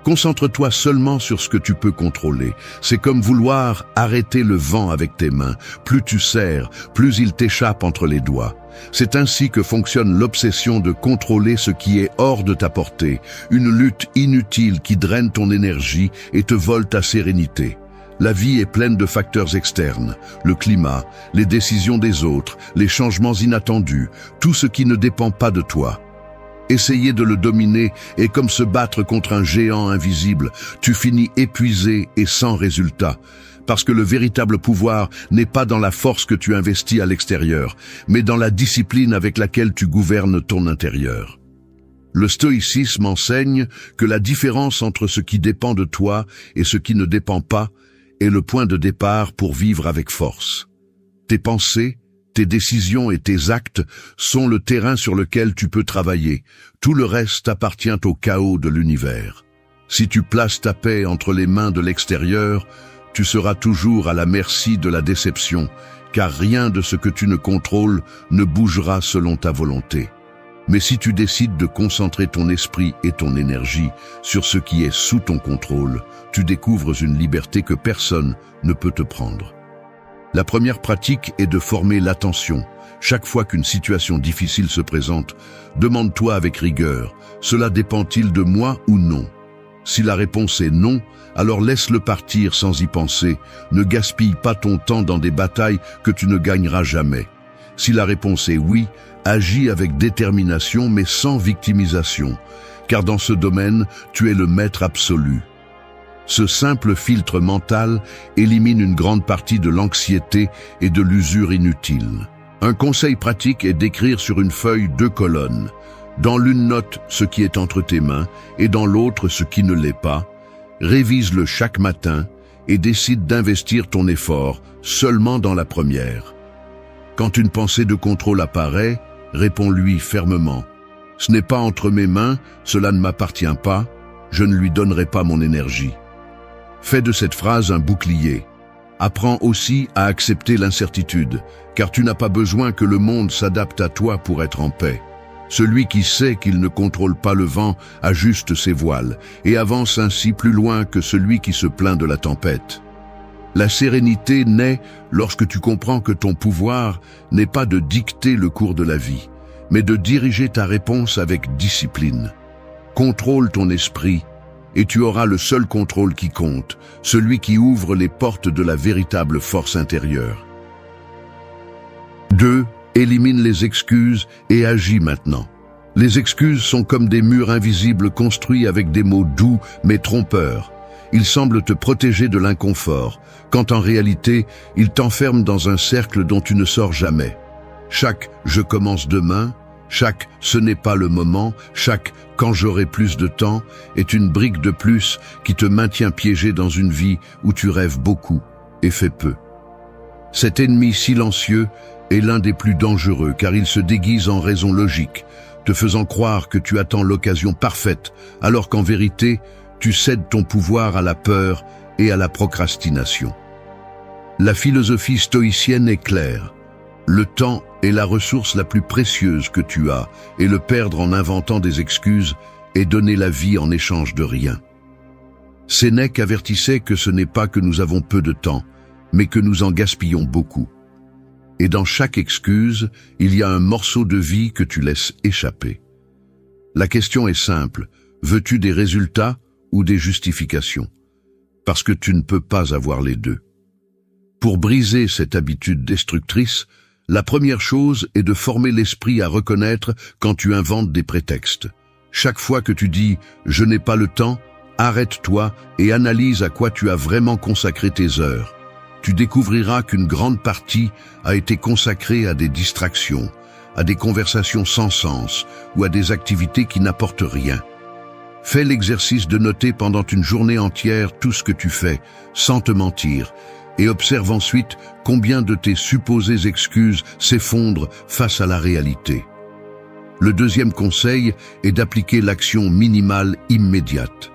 Concentre-toi seulement sur ce que tu peux contrôler. C'est comme vouloir arrêter le vent avec tes mains. Plus tu serres, plus il t'échappe entre les doigts. C'est ainsi que fonctionne l'obsession de contrôler ce qui est hors de ta portée, une lutte inutile qui draine ton énergie et te vole ta sérénité. La vie est pleine de facteurs externes, le climat, les décisions des autres, les changements inattendus, tout ce qui ne dépend pas de toi. Essayer de le dominer est comme se battre contre un géant invisible. Tu finis épuisé et sans résultat. Parce que le véritable pouvoir n'est pas dans la force que tu investis à l'extérieur, mais dans la discipline avec laquelle tu gouvernes ton intérieur. Le stoïcisme enseigne que la différence entre ce qui dépend de toi et ce qui ne dépend pas est le point de départ pour vivre avec force. Tes pensées, tes décisions et tes actes sont le terrain sur lequel tu peux travailler. Tout le reste appartient au chaos de l'univers. Si tu places ta paix entre les mains de l'extérieur, tu seras toujours à la merci de la déception, car rien de ce que tu ne contrôles ne bougera selon ta volonté. Mais si tu décides de concentrer ton esprit et ton énergie sur ce qui est sous ton contrôle, tu découvres une liberté que personne ne peut te prendre. La première pratique est de former l'attention. Chaque fois qu'une situation difficile se présente, demande-toi avec rigueur, cela dépend-il de moi ou non? Si la réponse est non, alors laisse-le partir sans y penser. Ne gaspille pas ton temps dans des batailles que tu ne gagneras jamais. Si la réponse est oui, agis avec détermination mais sans victimisation, car dans ce domaine, tu es le maître absolu. Ce simple filtre mental élimine une grande partie de l'anxiété et de l'usure inutile. Un conseil pratique est d'écrire sur une feuille 2 colonnes. Dans l'une note ce qui est entre tes mains et dans l'autre ce qui ne l'est pas. Révise-le chaque matin et décide d'investir ton effort seulement dans la première. Quand une pensée de contrôle apparaît, réponds-lui fermement. Ce n'est pas entre mes mains, cela ne m'appartient pas, je ne lui donnerai pas mon énergie. Fais de cette phrase un bouclier. Apprends aussi à accepter l'incertitude, car tu n'as pas besoin que le monde s'adapte à toi pour être en paix. Celui qui sait qu'il ne contrôle pas le vent ajuste ses voiles et avance ainsi plus loin que celui qui se plaint de la tempête. La sérénité naît lorsque tu comprends que ton pouvoir n'est pas de dicter le cours de la vie, mais de diriger ta réponse avec discipline. Contrôle ton esprit, et tu auras le seul contrôle qui compte, celui qui ouvre les portes de la véritable force intérieure. 2. Élimine les excuses et agis maintenant. Les excuses sont comme des murs invisibles construits avec des mots doux mais trompeurs. Ils semblent te protéger de l'inconfort, quand en réalité, ils t'enferment dans un cercle dont tu ne sors jamais. Chaque « je commence demain », chaque « ce n'est pas le moment », chaque « quand j'aurai plus de temps » est une brique de plus qui te maintient piégé dans une vie où tu rêves beaucoup et fais peu. Cet ennemi silencieux est l'un des plus dangereux car il se déguise en raison logique, te faisant croire que tu attends l'occasion parfaite, alors qu'en vérité, tu cèdes ton pouvoir à la peur et à la procrastination. La philosophie stoïcienne est claire. Le temps est la ressource la plus précieuse que tu as, et le perdre en inventant des excuses est donner la vie en échange de rien. Sénèque avertissait que ce n'est pas que nous avons peu de temps, mais que nous en gaspillons beaucoup. Et dans chaque excuse, il y a un morceau de vie que tu laisses échapper. La question est simple, veux-tu des résultats ou des justifications? Parce que tu ne peux pas avoir les deux. Pour briser cette habitude destructrice, la première chose est de former l'esprit à reconnaître quand tu inventes des prétextes. Chaque fois que tu dis « je n'ai pas le temps », arrête-toi et analyse à quoi tu as vraiment consacré tes heures. Tu découvriras qu'une grande partie a été consacrée à des distractions, à des conversations sans sens ou à des activités qui n'apportent rien. Fais l'exercice de noter pendant une journée entière tout ce que tu fais, sans te mentir, et observe ensuite combien de tes supposées excuses s'effondrent face à la réalité. Le deuxième conseil est d'appliquer l'action minimale immédiate.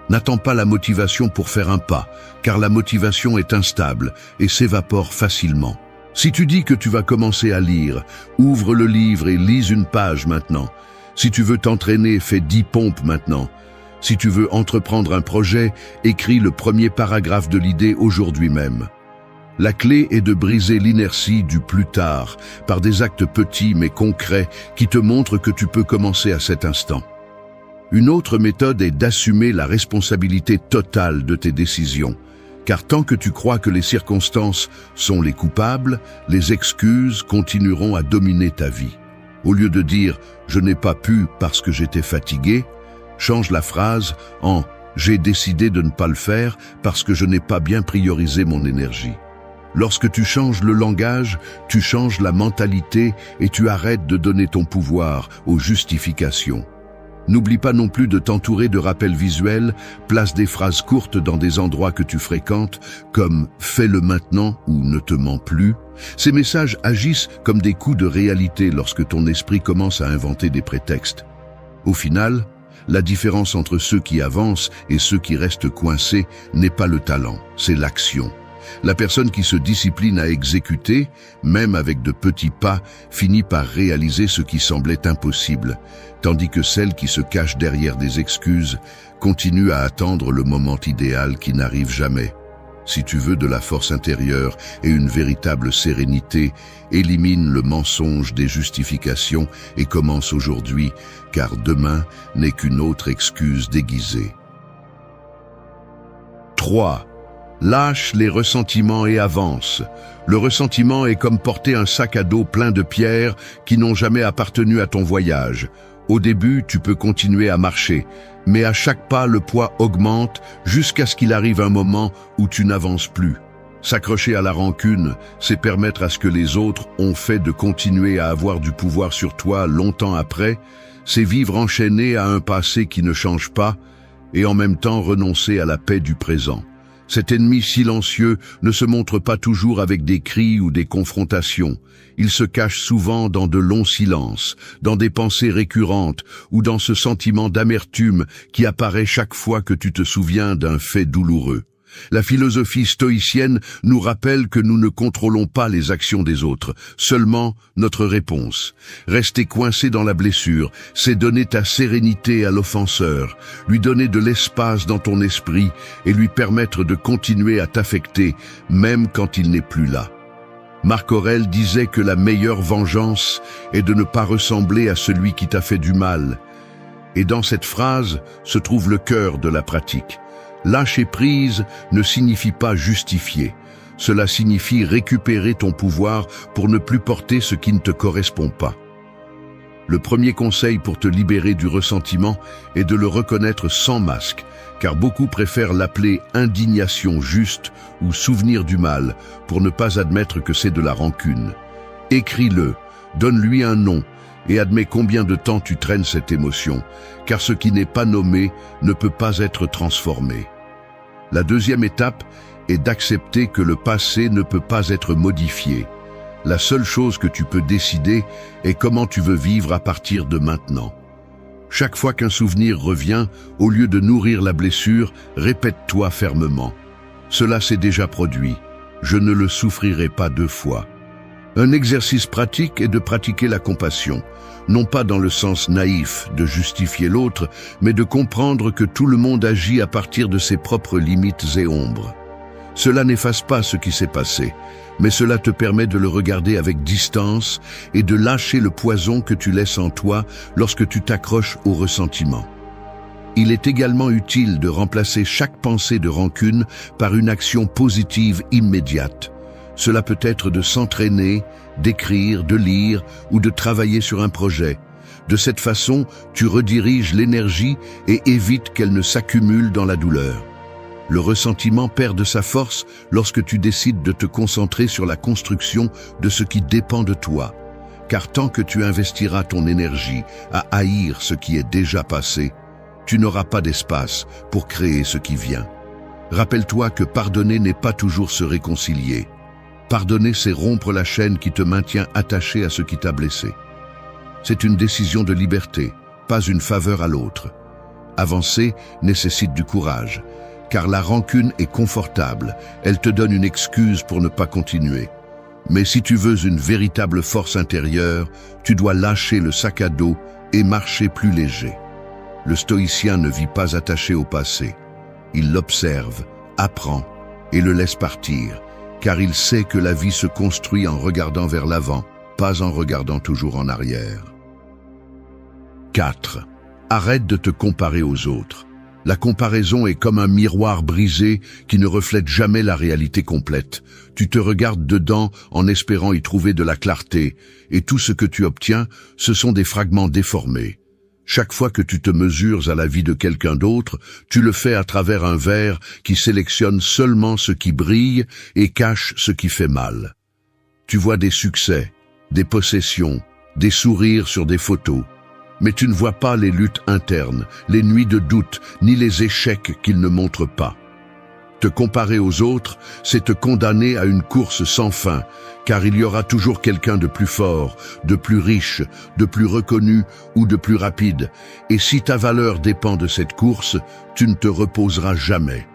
N'attends pas la motivation pour faire un pas, car la motivation est instable et s'évapore facilement. Si tu dis que tu vas commencer à lire, ouvre le livre et lis une page maintenant. Si tu veux t'entraîner, fais 10 pompes maintenant. Si tu veux entreprendre un projet, écris le premier paragraphe de l'idée aujourd'hui même. La clé est de briser l'inertie du plus tard par des actes petits mais concrets qui te montrent que tu peux commencer à cet instant. Une autre méthode est d'assumer la responsabilité totale de tes décisions, car tant que tu crois que les circonstances sont les coupables, les excuses continueront à dominer ta vie. Au lieu de dire « je n'ai pas pu parce que j'étais fatigué », change la phrase en « j'ai décidé de ne pas le faire parce que je n'ai pas bien priorisé mon énergie ». Lorsque tu changes le langage, tu changes la mentalité et tu arrêtes de donner ton pouvoir aux justifications. N'oublie pas non plus de t'entourer de rappels visuels, place des phrases courtes dans des endroits que tu fréquentes, comme « fais-le maintenant » ou « ne te mens plus ». Ces messages agissent comme des coups de réalité lorsque ton esprit commence à inventer des prétextes. Au final, la différence entre ceux qui avancent et ceux qui restent coincés n'est pas le talent, c'est l'action. La personne qui se discipline à exécuter, même avec de petits pas, finit par réaliser ce qui semblait impossible, tandis que celle qui se cache derrière des excuses continue à attendre le moment idéal qui n'arrive jamais. Si tu veux de la force intérieure et une véritable sérénité, élimine le mensonge des justifications et commence aujourd'hui, car demain n'est qu'une autre excuse déguisée. 3. Lâche les ressentiments et avance. Le ressentiment est comme porter un sac à dos plein de pierres qui n'ont jamais appartenu à ton voyage. Au début, tu peux continuer à marcher, mais à chaque pas, le poids augmente jusqu'à ce qu'il arrive un moment où tu n'avances plus. S'accrocher à la rancune, c'est permettre à ce que les autres ont fait de continuer à avoir du pouvoir sur toi longtemps après, c'est vivre enchaîné à un passé qui ne change pas et en même temps renoncer à la paix du présent. Cet ennemi silencieux ne se montre pas toujours avec des cris ou des confrontations. Il se cache souvent dans de longs silences, dans des pensées récurrentes ou dans ce sentiment d'amertume qui apparaît chaque fois que tu te souviens d'un fait douloureux. La philosophie stoïcienne nous rappelle que nous ne contrôlons pas les actions des autres, seulement notre réponse. Rester coincé dans la blessure, c'est donner ta sérénité à l'offenseur, lui donner de l'espace dans ton esprit et lui permettre de continuer à t'affecter, même quand il n'est plus là. Marc Aurèle disait que la meilleure vengeance est de ne pas ressembler à celui qui t'a fait du mal. Et dans cette phrase se trouve le cœur de la pratique. Lâcher prise ne signifie pas justifier. Cela signifie récupérer ton pouvoir pour ne plus porter ce qui ne te correspond pas. Le premier conseil pour te libérer du ressentiment est de le reconnaître sans masque, car beaucoup préfèrent l'appeler indignation juste ou souvenir du mal pour ne pas admettre que c'est de la rancune. Écris-le, donne-lui un nom et admets combien de temps tu traînes cette émotion, car ce qui n'est pas nommé ne peut pas être transformé. La deuxième étape est d'accepter que le passé ne peut pas être modifié. La seule chose que tu peux décider est comment tu veux vivre à partir de maintenant. Chaque fois qu'un souvenir revient, au lieu de nourrir la blessure, répète-toi fermement. Cela s'est déjà produit. Je ne le souffrirai pas deux fois. Un exercice pratique est de pratiquer la compassion, non pas dans le sens naïf de justifier l'autre, mais de comprendre que tout le monde agit à partir de ses propres limites et ombres. Cela n'efface pas ce qui s'est passé, mais cela te permet de le regarder avec distance et de lâcher le poison que tu laisses en toi lorsque tu t'accroches au ressentiment. Il est également utile de remplacer chaque pensée de rancune par une action positive immédiate. Cela peut être de s'entraîner, d'écrire, de lire ou de travailler sur un projet. De cette façon, tu rediriges l'énergie et évites qu'elle ne s'accumule dans la douleur. Le ressentiment perd de sa force lorsque tu décides de te concentrer sur la construction de ce qui dépend de toi. Car tant que tu investiras ton énergie à haïr ce qui est déjà passé, tu n'auras pas d'espace pour créer ce qui vient. Rappelle-toi que pardonner n'est pas toujours se réconcilier. Pardonner, c'est rompre la chaîne qui te maintient attaché à ce qui t'a blessé. C'est une décision de liberté, pas une faveur à l'autre. Avancer nécessite du courage, car la rancune est confortable, elle te donne une excuse pour ne pas continuer. Mais si tu veux une véritable force intérieure, tu dois lâcher le sac à dos et marcher plus léger. Le stoïcien ne vit pas attaché au passé. Il l'observe, apprend et le laisse partir, car il sait que la vie se construit en regardant vers l'avant, pas en regardant toujours en arrière. 4. Arrête de te comparer aux autres. La comparaison est comme un miroir brisé qui ne reflète jamais la réalité complète. Tu te regardes dedans en espérant y trouver de la clarté, et tout ce que tu obtiens, ce sont des fragments déformés. Chaque fois que tu te mesures à la vie de quelqu'un d'autre, tu le fais à travers un verre qui sélectionne seulement ce qui brille et cache ce qui fait mal. Tu vois des succès, des possessions, des sourires sur des photos, mais tu ne vois pas les luttes internes, les nuits de doute, ni les échecs qu'ils ne montrent pas. Te comparer aux autres, c'est te condamner à une course sans fin, car il y aura toujours quelqu'un de plus fort, de plus riche, de plus reconnu ou de plus rapide. Et si ta valeur dépend de cette course, tu ne te reposeras jamais.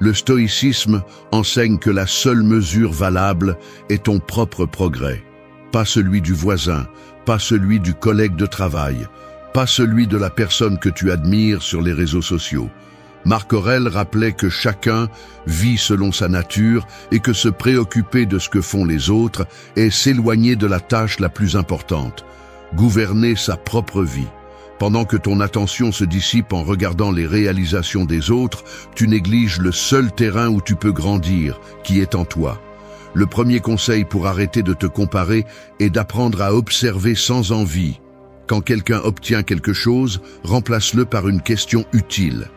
Le stoïcisme enseigne que la seule mesure valable est ton propre progrès, pas celui du voisin, pas celui du collègue de travail, pas celui de la personne que tu admires sur les réseaux sociaux. Marc Aurèle rappelait que chacun vit selon sa nature et que se préoccuper de ce que font les autres est s'éloigner de la tâche la plus importante, gouverner sa propre vie. Pendant que ton attention se dissipe en regardant les réalisations des autres, tu négliges le seul terrain où tu peux grandir, qui est en toi. Le premier conseil pour arrêter de te comparer est d'apprendre à observer sans envie. Quand quelqu'un obtient quelque chose, remplace-le par une question utile.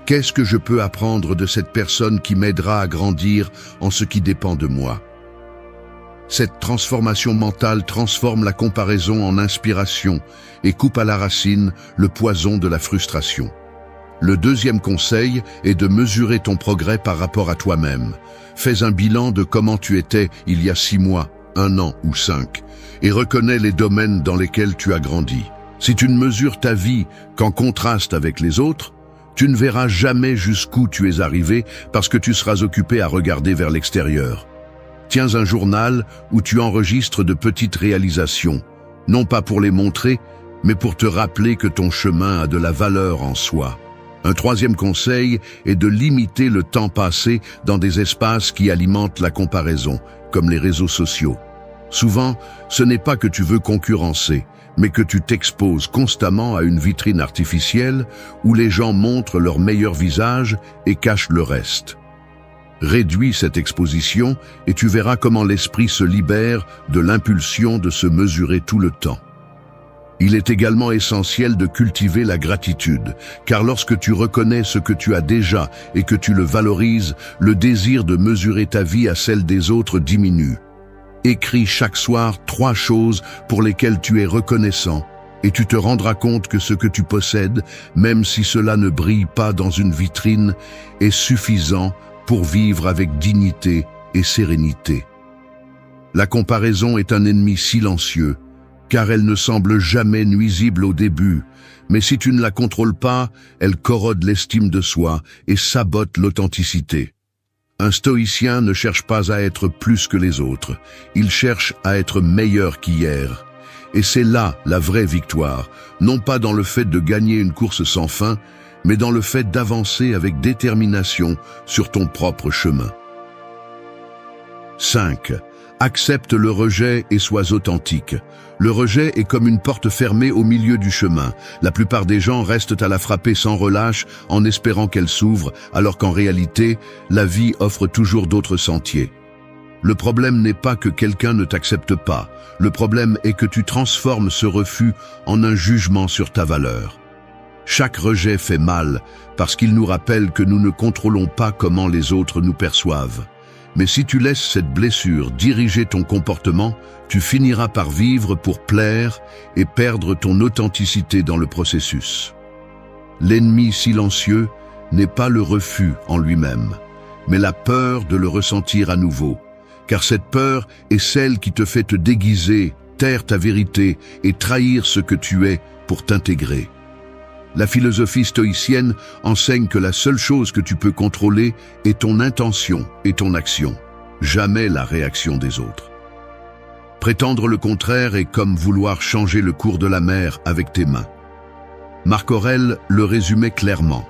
Qu'est-ce que je peux apprendre de cette personne qui m'aidera à grandir en ce qui dépend de moi? Cette transformation mentale transforme la comparaison en inspiration et coupe à la racine le poison de la frustration. Le deuxième conseil est de mesurer ton progrès par rapport à toi-même. Fais un bilan de comment tu étais il y a 6 mois, 1 an ou 5, et reconnais les domaines dans lesquels tu as grandi. Si tu ne mesures ta vie qu'en contraste avec les autres, tu ne verras jamais jusqu'où tu es arrivé parce que tu seras occupé à regarder vers l'extérieur. Tiens un journal où tu enregistres de petites réalisations, non pas pour les montrer, mais pour te rappeler que ton chemin a de la valeur en soi. Un troisième conseil est de limiter le temps passé dans des espaces qui alimentent la comparaison, comme les réseaux sociaux. Souvent, ce n'est pas que tu veux concurrencer, mais que tu t'exposes constamment à une vitrine artificielle où les gens montrent leur meilleur visage et cachent le reste. Réduis cette exposition et tu verras comment l'esprit se libère de l'impulsion de se mesurer tout le temps. Il est également essentiel de cultiver la gratitude, car lorsque tu reconnais ce que tu as déjà et que tu le valorises, le désir de mesurer ta vie à celle des autres diminue. Écris chaque soir 3 choses pour lesquelles tu es reconnaissant, et tu te rendras compte que ce que tu possèdes, même si cela ne brille pas dans une vitrine, est suffisant pour vivre avec dignité et sérénité. La comparaison est un ennemi silencieux, car elle ne semble jamais nuisible au début, mais si tu ne la contrôles pas, elle corrode l'estime de soi et sabote l'authenticité. Un stoïcien ne cherche pas à être plus que les autres, il cherche à être meilleur qu'hier. Et c'est là la vraie victoire, non pas dans le fait de gagner une course sans fin, mais dans le fait d'avancer avec détermination sur ton propre chemin. 5. Accepte le rejet et sois authentique. Le rejet est comme une porte fermée au milieu du chemin. La plupart des gens restent à la frapper sans relâche en espérant qu'elle s'ouvre, alors qu'en réalité, la vie offre toujours d'autres sentiers. Le problème n'est pas que quelqu'un ne t'accepte pas. Le problème est que tu transformes ce refus en un jugement sur ta valeur. Chaque rejet fait mal parce qu'il nous rappelle que nous ne contrôlons pas comment les autres nous perçoivent. Mais si tu laisses cette blessure diriger ton comportement, tu finiras par vivre pour plaire et perdre ton authenticité dans le processus. L'ennemi silencieux n'est pas le refus en lui-même, mais la peur de le ressentir à nouveau, car cette peur est celle qui te fait te déguiser, taire ta vérité et trahir ce que tu es pour t'intégrer. La philosophie stoïcienne enseigne que la seule chose que tu peux contrôler est ton intention et ton action, jamais la réaction des autres. Prétendre le contraire est comme vouloir changer le cours de la mer avec tes mains. Marc Aurèle le résumait clairement.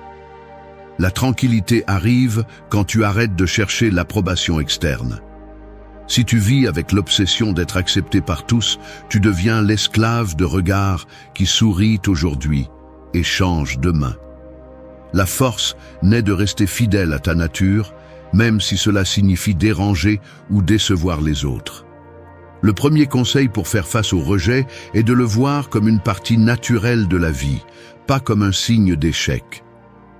La tranquillité arrive quand tu arrêtes de chercher l'approbation externe. Si tu vis avec l'obsession d'être accepté par tous, tu deviens l'esclave de regards qui sourient aujourd'hui et change demain. La force naît de rester fidèle à ta nature, même si cela signifie déranger ou décevoir les autres. Le premier conseil pour faire face au rejet est de le voir comme une partie naturelle de la vie, pas comme un signe d'échec.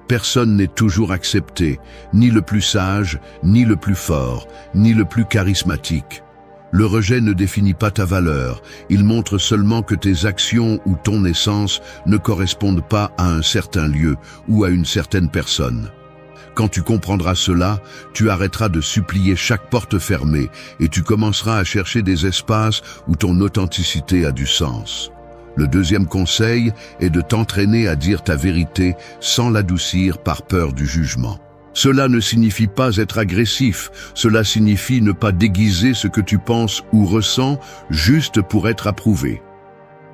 Personne n'est toujours accepté, ni le plus sage, ni le plus fort, ni le plus charismatique. Le rejet ne définit pas ta valeur, il montre seulement que tes actions ou ton essence ne correspondent pas à un certain lieu ou à une certaine personne. Quand tu comprendras cela, tu arrêteras de supplier chaque porte fermée et tu commenceras à chercher des espaces où ton authenticité a du sens. Le deuxième conseil est de t'entraîner à dire ta vérité sans l'adoucir par peur du jugement. Cela ne signifie pas être agressif, cela signifie ne pas déguiser ce que tu penses ou ressens juste pour être approuvé.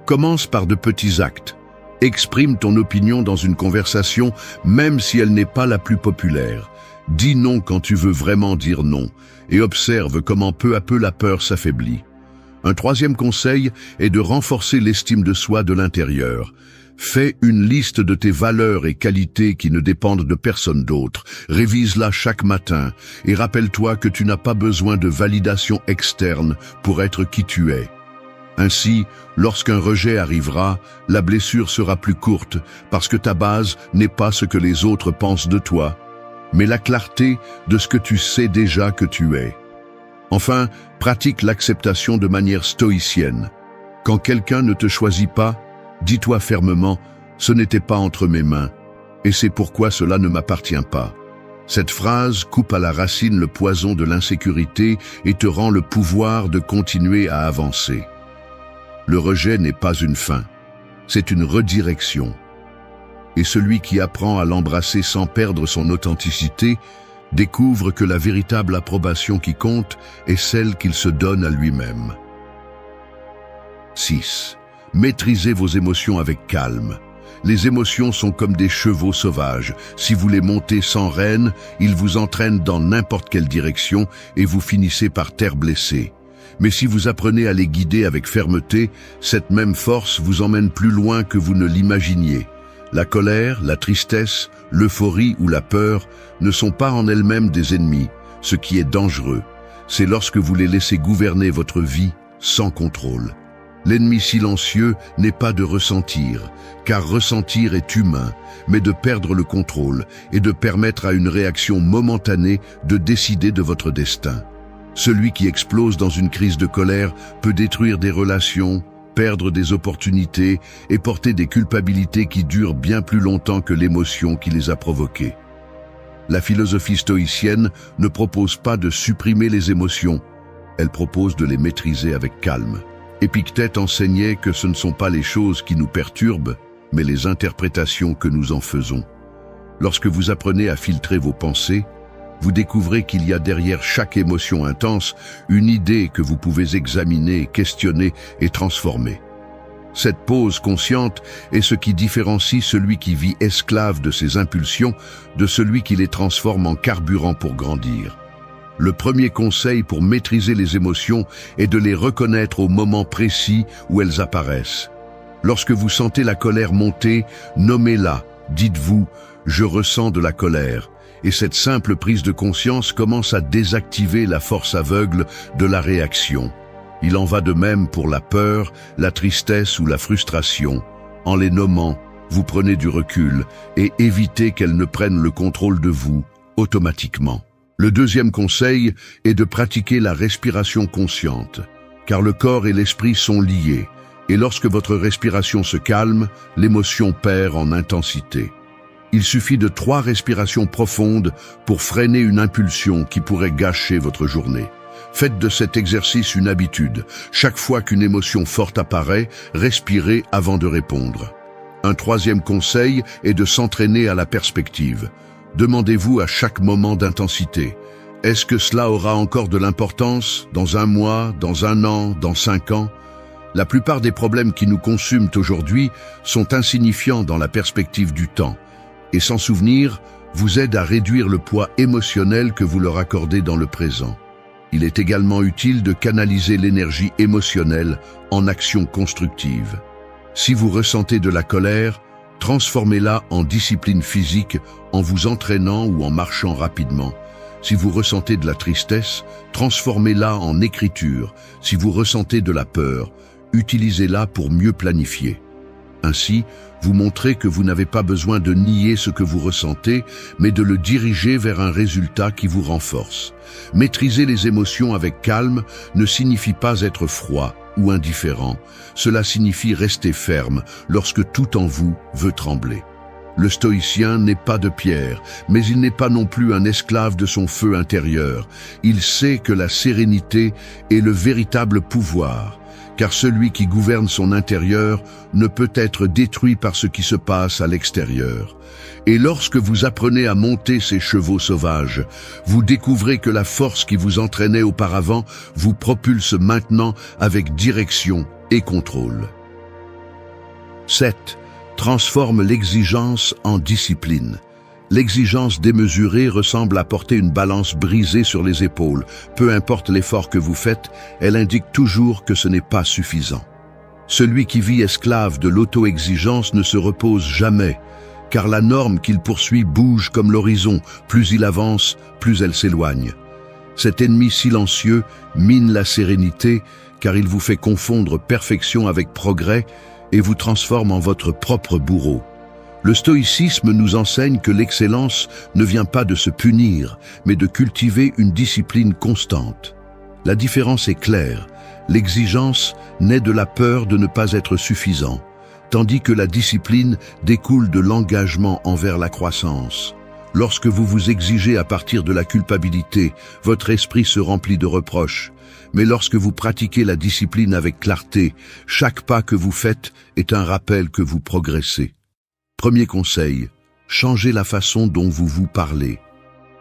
Commence par de petits actes. Exprime ton opinion dans une conversation, même si elle n'est pas la plus populaire. Dis non quand tu veux vraiment dire non, et observe comment peu à peu la peur s'affaiblit. Un troisième conseil est de renforcer l'estime de soi de l'intérieur. Fais une liste de tes valeurs et qualités qui ne dépendent de personne d'autre. Révise-la chaque matin et rappelle-toi que tu n'as pas besoin de validation externe pour être qui tu es. Ainsi, lorsqu'un rejet arrivera, la blessure sera plus courte parce que ta base n'est pas ce que les autres pensent de toi, mais la clarté de ce que tu sais déjà que tu es. Enfin, pratique l'acceptation de manière stoïcienne. Quand quelqu'un ne te choisit pas, dis-toi fermement, ce n'était pas entre mes mains, et c'est pourquoi cela ne m'appartient pas. Cette phrase coupe à la racine le poison de l'insécurité et te rend le pouvoir de continuer à avancer. Le rejet n'est pas une fin, c'est une redirection. Et celui qui apprend à l'embrasser sans perdre son authenticité découvre que la véritable approbation qui compte est celle qu'il se donne à lui-même. 6. Maîtrisez vos émotions avec calme. Les émotions sont comme des chevaux sauvages. Si vous les montez sans rêne, ils vous entraînent dans n'importe quelle direction et vous finissez par terre blessée. Mais si vous apprenez à les guider avec fermeté, cette même force vous emmène plus loin que vous ne l'imaginiez. La colère, la tristesse, l'euphorie ou la peur ne sont pas en elles-mêmes des ennemis. Ce qui est dangereux, c'est lorsque vous les laissez gouverner votre vie sans contrôle. L'ennemi silencieux n'est pas de ressentir, car ressentir est humain, mais de perdre le contrôle et de permettre à une réaction momentanée de décider de votre destin. Celui qui explose dans une crise de colère peut détruire des relations, perdre des opportunités et porter des culpabilités qui durent bien plus longtemps que l'émotion qui les a provoquées. La philosophie stoïcienne ne propose pas de supprimer les émotions, elle propose de les maîtriser avec calme. Épictète enseignait que ce ne sont pas les choses qui nous perturbent, mais les interprétations que nous en faisons. Lorsque vous apprenez à filtrer vos pensées, vous découvrez qu'il y a derrière chaque émotion intense une idée que vous pouvez examiner, questionner et transformer. Cette pause consciente est ce qui différencie celui qui vit esclave de ses impulsions de celui qui les transforme en carburant pour grandir. Le premier conseil pour maîtriser les émotions est de les reconnaître au moment précis où elles apparaissent. Lorsque vous sentez la colère monter, nommez-la, dites-vous « je ressens de la colère ». Et cette simple prise de conscience commence à désactiver la force aveugle de la réaction. Il en va de même pour la peur, la tristesse ou la frustration. En les nommant, vous prenez du recul et évitez qu'elles ne prennent le contrôle de vous automatiquement. Le deuxième conseil est de pratiquer la respiration consciente, car le corps et l'esprit sont liés, et lorsque votre respiration se calme, l'émotion perd en intensité. Il suffit de 3 respirations profondes pour freiner une impulsion qui pourrait gâcher votre journée. Faites de cet exercice une habitude. Chaque fois qu'une émotion forte apparaît, respirez avant de répondre. Un troisième conseil est de s'entraîner à la perspective. Demandez-vous à chaque moment d'intensité. Est-ce que cela aura encore de l'importance dans 1 mois, dans 1 an, dans 5 ans? La plupart des problèmes qui nous consument aujourd'hui sont insignifiants dans la perspective du temps. Et s'en souvenir vous aide à réduire le poids émotionnel que vous leur accordez dans le présent. Il est également utile de canaliser l'énergie émotionnelle en action constructive. Si vous ressentez de la colère, transformez-la en discipline physique en vous entraînant ou en marchant rapidement. Si vous ressentez de la tristesse, transformez-la en écriture. Si vous ressentez de la peur, utilisez-la pour mieux planifier. Ainsi, vous montrez que vous n'avez pas besoin de nier ce que vous ressentez, mais de le diriger vers un résultat qui vous renforce. Maîtriser les émotions avec calme ne signifie pas être froid ou indifférent. Cela signifie rester ferme lorsque tout en vous veut trembler. Le stoïcien n'est pas de pierre, mais il n'est pas non plus un esclave de son feu intérieur. Il sait que la sérénité est le véritable pouvoir, car celui qui gouverne son intérieur ne peut être détruit par ce qui se passe à l'extérieur. Et lorsque vous apprenez à monter ces chevaux sauvages, vous découvrez que la force qui vous entraînait auparavant vous propulse maintenant avec direction et contrôle. 7. Transforme l'exigence en discipline. L'exigence démesurée ressemble à porter une balance brisée sur les épaules. Peu importe l'effort que vous faites, elle indique toujours que ce n'est pas suffisant. Celui qui vit esclave de l'auto-exigence ne se repose jamais, car la norme qu'il poursuit bouge comme l'horizon. Plus il avance, plus elle s'éloigne. Cet ennemi silencieux mine la sérénité, car il vous fait confondre perfection avec progrès et vous transforme en votre propre bourreau. Le stoïcisme nous enseigne que l'excellence ne vient pas de se punir, mais de cultiver une discipline constante. La différence est claire. L'exigence naît de la peur de ne pas être suffisant, tandis que la discipline découle de l'engagement envers la croissance. Lorsque vous vous exigez à partir de la culpabilité, votre esprit se remplit de reproches. Mais lorsque vous pratiquez la discipline avec clarté, chaque pas que vous faites est un rappel que vous progressez. Premier conseil, changez la façon dont vous vous parlez.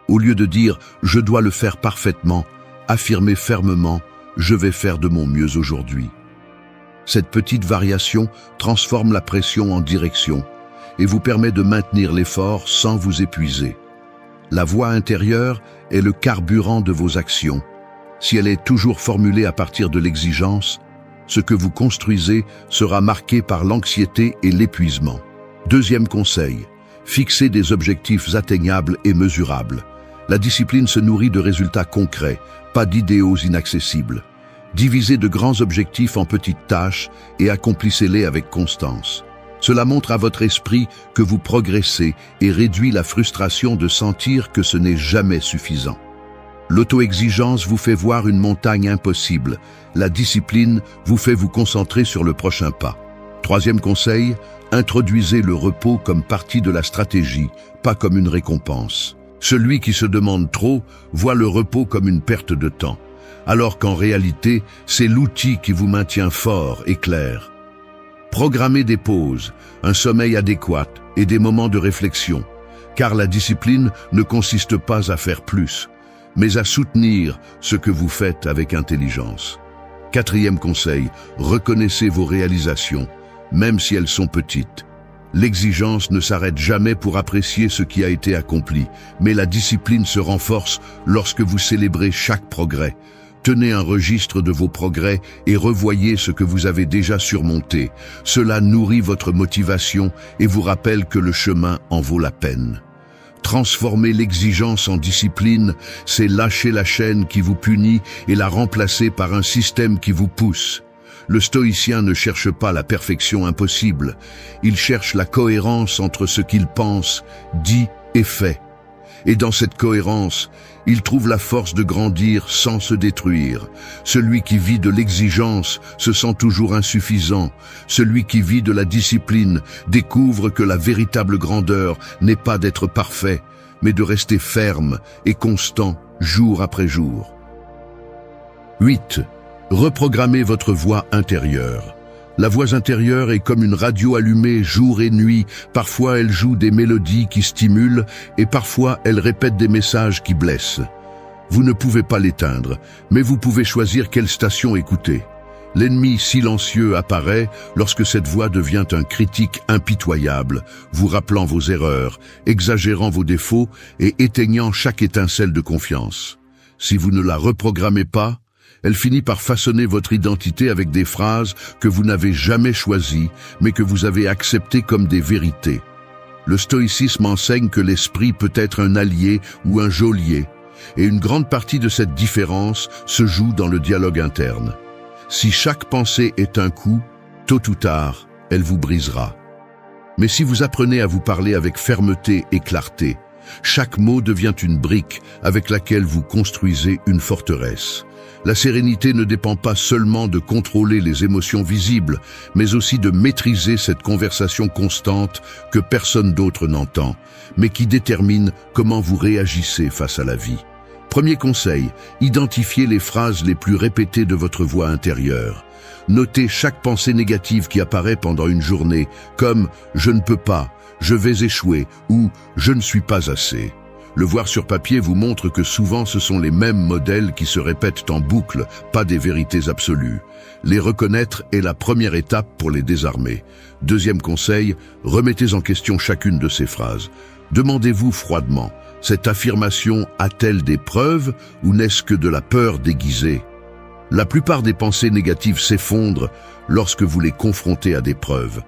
Au lieu de dire « je dois le faire parfaitement », affirmez fermement « je vais faire de mon mieux aujourd'hui ». Cette petite variation transforme la pression en direction et vous permet de maintenir l'effort sans vous épuiser. La voix intérieure est le carburant de vos actions. Si elle est toujours formulée à partir de l'exigence, ce que vous construisez sera marqué par l'anxiété et l'épuisement. Deuxième conseil, fixez des objectifs atteignables et mesurables. La discipline se nourrit de résultats concrets, pas d'idéaux inaccessibles. Divisez de grands objectifs en petites tâches et accomplissez-les avec constance. Cela montre à votre esprit que vous progressez et réduit la frustration de sentir que ce n'est jamais suffisant. L'auto-exigence vous fait voir une montagne impossible. La discipline vous fait vous concentrer sur le prochain pas. Troisième conseil, introduisez le repos comme partie de la stratégie, pas comme une récompense. Celui qui se demande trop voit le repos comme une perte de temps, alors qu'en réalité, c'est l'outil qui vous maintient fort et clair. Programmez des pauses, un sommeil adéquat et des moments de réflexion, car la discipline ne consiste pas à faire plus, mais à soutenir ce que vous faites avec intelligence. Quatrième conseil, reconnaissez vos réalisations, même si elles sont petites. L'exigence ne s'arrête jamais pour apprécier ce qui a été accompli, mais la discipline se renforce lorsque vous célébrez chaque progrès. Tenez un registre de vos progrès et revoyez ce que vous avez déjà surmonté. Cela nourrit votre motivation et vous rappelle que le chemin en vaut la peine. Transformer l'exigence en discipline, c'est lâcher la chaîne qui vous punit et la remplacer par un système qui vous pousse. Le stoïcien ne cherche pas la perfection impossible, il cherche la cohérence entre ce qu'il pense, dit et fait. Et dans cette cohérence, il trouve la force de grandir sans se détruire. Celui qui vit de l'exigence se sent toujours insuffisant. Celui qui vit de la discipline découvre que la véritable grandeur n'est pas d'être parfait, mais de rester ferme et constant jour après jour. 8. Reprogrammez votre voix intérieure. La voix intérieure est comme une radio allumée jour et nuit. Parfois elle joue des mélodies qui stimulent et parfois elle répète des messages qui blessent. Vous ne pouvez pas l'éteindre, mais vous pouvez choisir quelle station écouter. L'ennemi silencieux apparaît lorsque cette voix devient un critique impitoyable, vous rappelant vos erreurs, exagérant vos défauts et éteignant chaque étincelle de confiance. Si vous ne la reprogrammez pas, elle finit par façonner votre identité avec des phrases que vous n'avez jamais choisies, mais que vous avez acceptées comme des vérités. Le stoïcisme enseigne que l'esprit peut être un allié ou un geôlier, et une grande partie de cette différence se joue dans le dialogue interne. Si chaque pensée est un coup, tôt ou tard, elle vous brisera. Mais si vous apprenez à vous parler avec fermeté et clarté, chaque mot devient une brique avec laquelle vous construisez une forteresse. La sérénité ne dépend pas seulement de contrôler les émotions visibles, mais aussi de maîtriser cette conversation constante que personne d'autre n'entend, mais qui détermine comment vous réagissez face à la vie. Premier conseil, identifiez les phrases les plus répétées de votre voix intérieure. Notez chaque pensée négative qui apparaît pendant une journée, comme « je ne peux pas »,« je vais échouer » ou « je ne suis pas assez ». Le voir sur papier vous montre que souvent ce sont les mêmes modèles qui se répètent en boucle, pas des vérités absolues. Les reconnaître est la première étape pour les désarmer. Deuxième conseil, remettez en question chacune de ces phrases. Demandez-vous froidement, cette affirmation a-t-elle des preuves ou n'est-ce que de la peur déguisée ? La plupart des pensées négatives s'effondrent lorsque vous les confrontez à des preuves.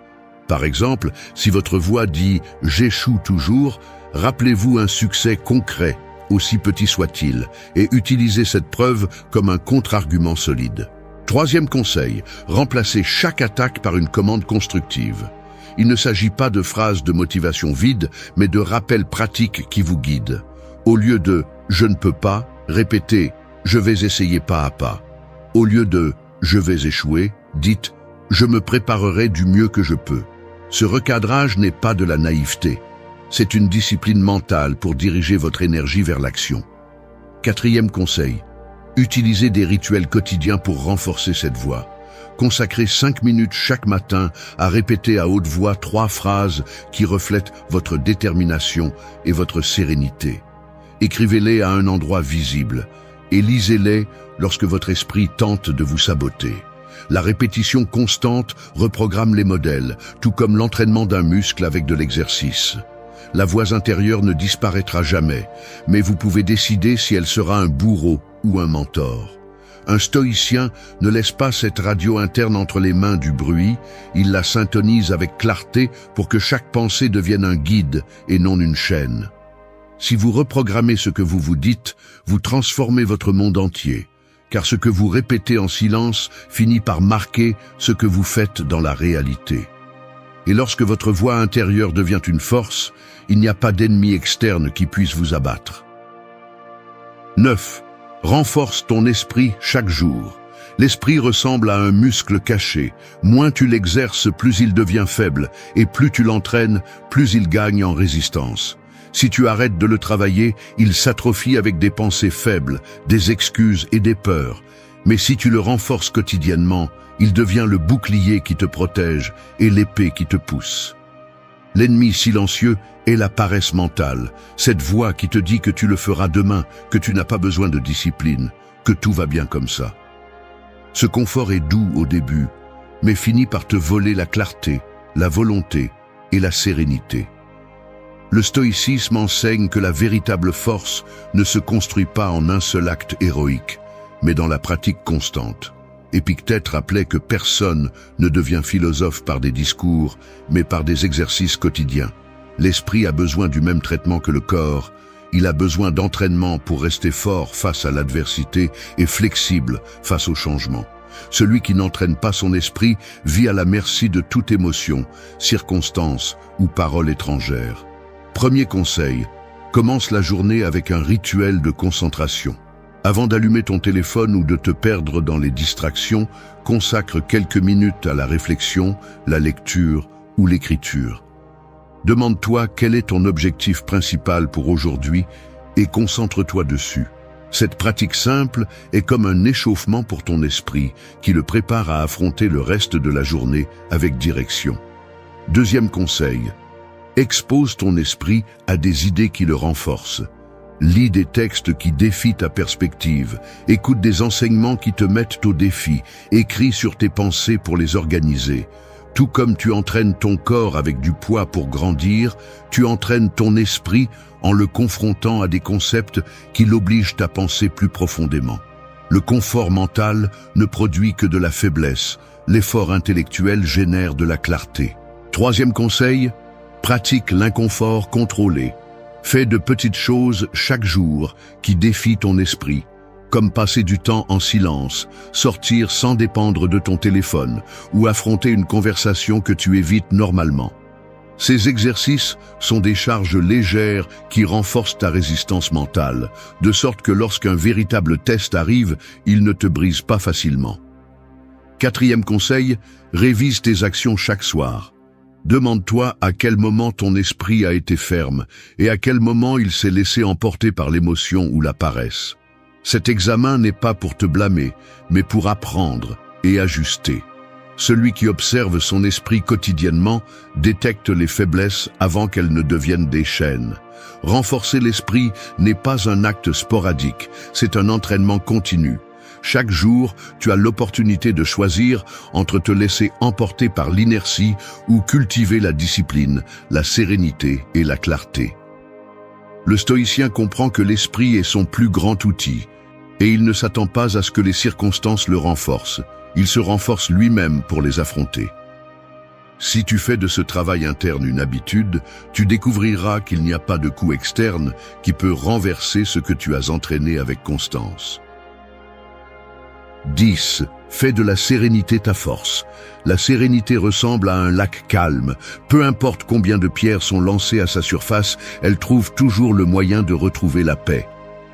Par exemple, si votre voix dit « j'échoue toujours », rappelez-vous un succès concret, aussi petit soit-il, et utilisez cette preuve comme un contre-argument solide. Troisième conseil, remplacez chaque attaque par une commande constructive. Il ne s'agit pas de phrases de motivation vide, mais de rappels pratiques qui vous guident. Au lieu de « je ne peux pas », répétez « je vais essayer pas à pas ». Au lieu de « je vais échouer », dites « je me préparerai du mieux que je peux ». Ce recadrage n'est pas de la naïveté. C'est une discipline mentale pour diriger votre énergie vers l'action. Quatrième conseil, utilisez des rituels quotidiens pour renforcer cette voix. Consacrez 5 minutes chaque matin à répéter à haute voix 3 phrases qui reflètent votre détermination et votre sérénité. Écrivez-les à un endroit visible et lisez-les lorsque votre esprit tente de vous saboter. La répétition constante reprogramme les modèles, tout comme l'entraînement d'un muscle avec de l'exercice. La voix intérieure ne disparaîtra jamais, mais vous pouvez décider si elle sera un bourreau ou un mentor. Un stoïcien ne laisse pas cette radio interne entre les mains du bruit, il la syntonise avec clarté pour que chaque pensée devienne un guide et non une chaîne. Si vous reprogrammez ce que vous vous dites, vous transformez votre monde entier, car ce que vous répétez en silence finit par marquer ce que vous faites dans la réalité. Et lorsque votre voix intérieure devient une force, il n'y a pas d'ennemi externe qui puisse vous abattre. 9. Renforce ton esprit chaque jour. L'esprit ressemble à un muscle caché. Moins tu l'exerces, plus il devient faible, et plus tu l'entraînes, plus il gagne en résistance. Si tu arrêtes de le travailler, il s'atrophie avec des pensées faibles, des excuses et des peurs. Mais si tu le renforces quotidiennement, il devient le bouclier qui te protège et l'épée qui te pousse. L'ennemi silencieux est la paresse mentale, cette voix qui te dit que tu le feras demain, que tu n'as pas besoin de discipline, que tout va bien comme ça. Ce confort est doux au début, mais finit par te voler la clarté, la volonté et la sérénité. Le stoïcisme enseigne que la véritable force ne se construit pas en un seul acte héroïque, mais dans la pratique constante. Épictète rappelait que personne ne devient philosophe par des discours, mais par des exercices quotidiens. L'esprit a besoin du même traitement que le corps. Il a besoin d'entraînement pour rester fort face à l'adversité et flexible face au changement. Celui qui n'entraîne pas son esprit vit à la merci de toute émotion, circonstance ou parole étrangère. Premier conseil, commence la journée avec un rituel de concentration. Avant d'allumer ton téléphone ou de te perdre dans les distractions, consacre quelques minutes à la réflexion, la lecture ou l'écriture. Demande-toi quel est ton objectif principal pour aujourd'hui et concentre-toi dessus. Cette pratique simple est comme un échauffement pour ton esprit qui le prépare à affronter le reste de la journée avec direction. Deuxième conseil, expose ton esprit à des idées qui le renforcent. Lis des textes qui défient ta perspective, écoute des enseignements qui te mettent au défi, écris sur tes pensées pour les organiser. Tout comme tu entraînes ton corps avec du poids pour grandir, tu entraînes ton esprit en le confrontant à des concepts qui l'obligent à penser plus profondément. Le confort mental ne produit que de la faiblesse, l'effort intellectuel génère de la clarté. Troisième conseil, pratique l'inconfort contrôlé. Fais de petites choses chaque jour qui défient ton esprit, comme passer du temps en silence, sortir sans dépendre de ton téléphone ou affronter une conversation que tu évites normalement. Ces exercices sont des charges légères qui renforcent ta résistance mentale, de sorte que lorsqu'un véritable test arrive, il ne te brise pas facilement. Quatrième conseil, révise tes actions chaque soir. Demande-toi à quel moment ton esprit a été ferme et à quel moment il s'est laissé emporter par l'émotion ou la paresse. Cet examen n'est pas pour te blâmer, mais pour apprendre et ajuster. Celui qui observe son esprit quotidiennement détecte les faiblesses avant qu'elles ne deviennent des chaînes. Renforcer l'esprit n'est pas un acte sporadique, c'est un entraînement continu. Chaque jour, tu as l'opportunité de choisir entre te laisser emporter par l'inertie ou cultiver la discipline, la sérénité et la clarté. Le stoïcien comprend que l'esprit est son plus grand outil, et il ne s'attend pas à ce que les circonstances le renforcent. Il se renforce lui-même pour les affronter. Si tu fais de ce travail interne une habitude, tu découvriras qu'il n'y a pas de coup externe qui peut renverser ce que tu as entraîné avec constance. 10. Fais de la sérénité ta force. La sérénité ressemble à un lac calme. Peu importe combien de pierres sont lancées à sa surface, elle trouve toujours le moyen de retrouver la paix.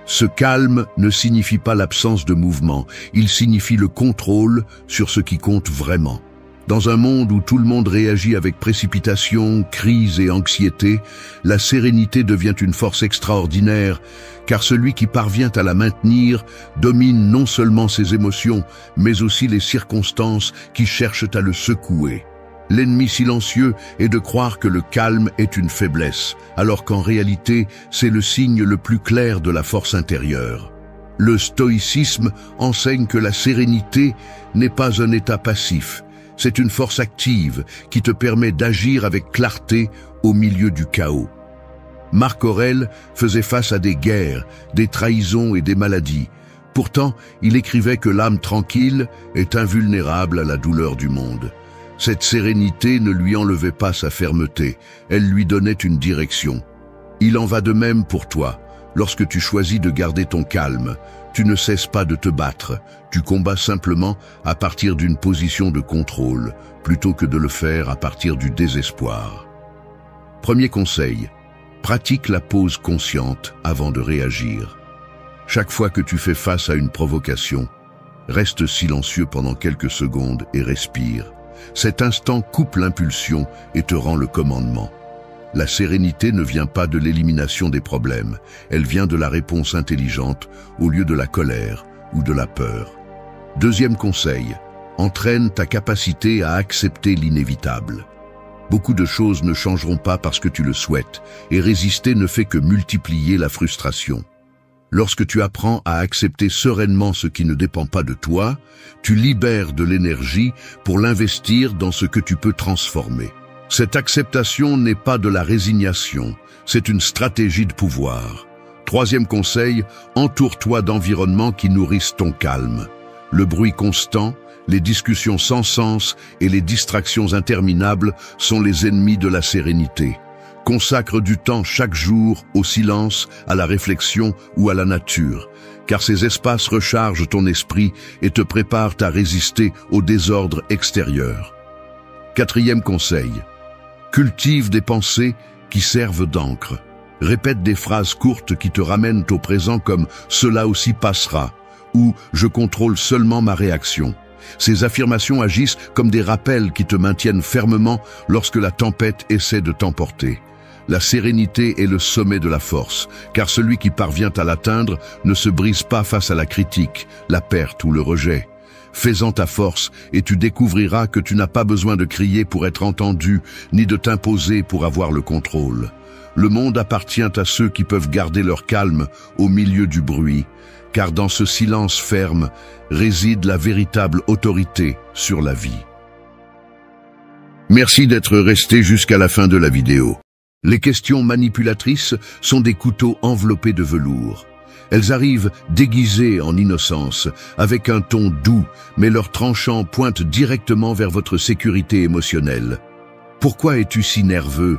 Ce calme ne signifie pas l'absence de mouvement, il signifie le contrôle sur ce qui compte vraiment. Dans un monde où tout le monde réagit avec précipitation, crise et anxiété, la sérénité devient une force extraordinaire, car celui qui parvient à la maintenir domine non seulement ses émotions, mais aussi les circonstances qui cherchent à le secouer. L'ennemi silencieux est de croire que le calme est une faiblesse, alors qu'en réalité, c'est le signe le plus clair de la force intérieure. Le stoïcisme enseigne que la sérénité n'est pas un état passif, c'est une force active qui te permet d'agir avec clarté au milieu du chaos. Marc Aurèle faisait face à des guerres, des trahisons et des maladies. Pourtant, il écrivait que l'âme tranquille est invulnérable à la douleur du monde. Cette sérénité ne lui enlevait pas sa fermeté, elle lui donnait une direction. Il en va de même pour toi. Lorsque tu choisis de garder ton calme, tu ne cesses pas de te battre, tu combats simplement à partir d'une position de contrôle, plutôt que de le faire à partir du désespoir. Premier conseil, pratique la pause consciente avant de réagir. Chaque fois que tu fais face à une provocation, reste silencieux pendant quelques secondes et respire. Cet instant coupe l'impulsion et te rend le commandement. La sérénité ne vient pas de l'élimination des problèmes, elle vient de la réponse intelligente au lieu de la colère ou de la peur. Deuxième conseil, entraîne ta capacité à accepter l'inévitable. Beaucoup de choses ne changeront pas parce que tu le souhaites, et résister ne fait que multiplier la frustration. Lorsque tu apprends à accepter sereinement ce qui ne dépend pas de toi, tu libères de l'énergie pour l'investir dans ce que tu peux transformer. Cette acceptation n'est pas de la résignation, c'est une stratégie de pouvoir. Troisième conseil, entoure-toi d'environnements qui nourrissent ton calme. Le bruit constant, les discussions sans sens et les distractions interminables sont les ennemis de la sérénité. Consacre du temps chaque jour au silence, à la réflexion ou à la nature, car ces espaces rechargent ton esprit et te préparent à résister au désordre extérieur. Quatrième conseil, cultive des pensées qui servent d'encre. Répète des phrases courtes qui te ramènent au présent comme « cela aussi passera » ou « je contrôle seulement ma réaction ». Ces affirmations agissent comme des rappels qui te maintiennent fermement lorsque la tempête essaie de t'emporter. La sérénité est le sommet de la force, car celui qui parvient à l'atteindre ne se brise pas face à la critique, la perte ou le rejet. Fais-en ta force et tu découvriras que tu n'as pas besoin de crier pour être entendu, ni de t'imposer pour avoir le contrôle. Le monde appartient à ceux qui peuvent garder leur calme au milieu du bruit, car dans ce silence ferme réside la véritable autorité sur la vie. Merci d'être resté jusqu'à la fin de la vidéo. Les questions manipulatrices sont des couteaux enveloppés de velours. Elles arrivent déguisées en innocence, avec un ton doux, mais leur tranchant pointe directement vers votre sécurité émotionnelle. Pourquoi es-tu si nerveux?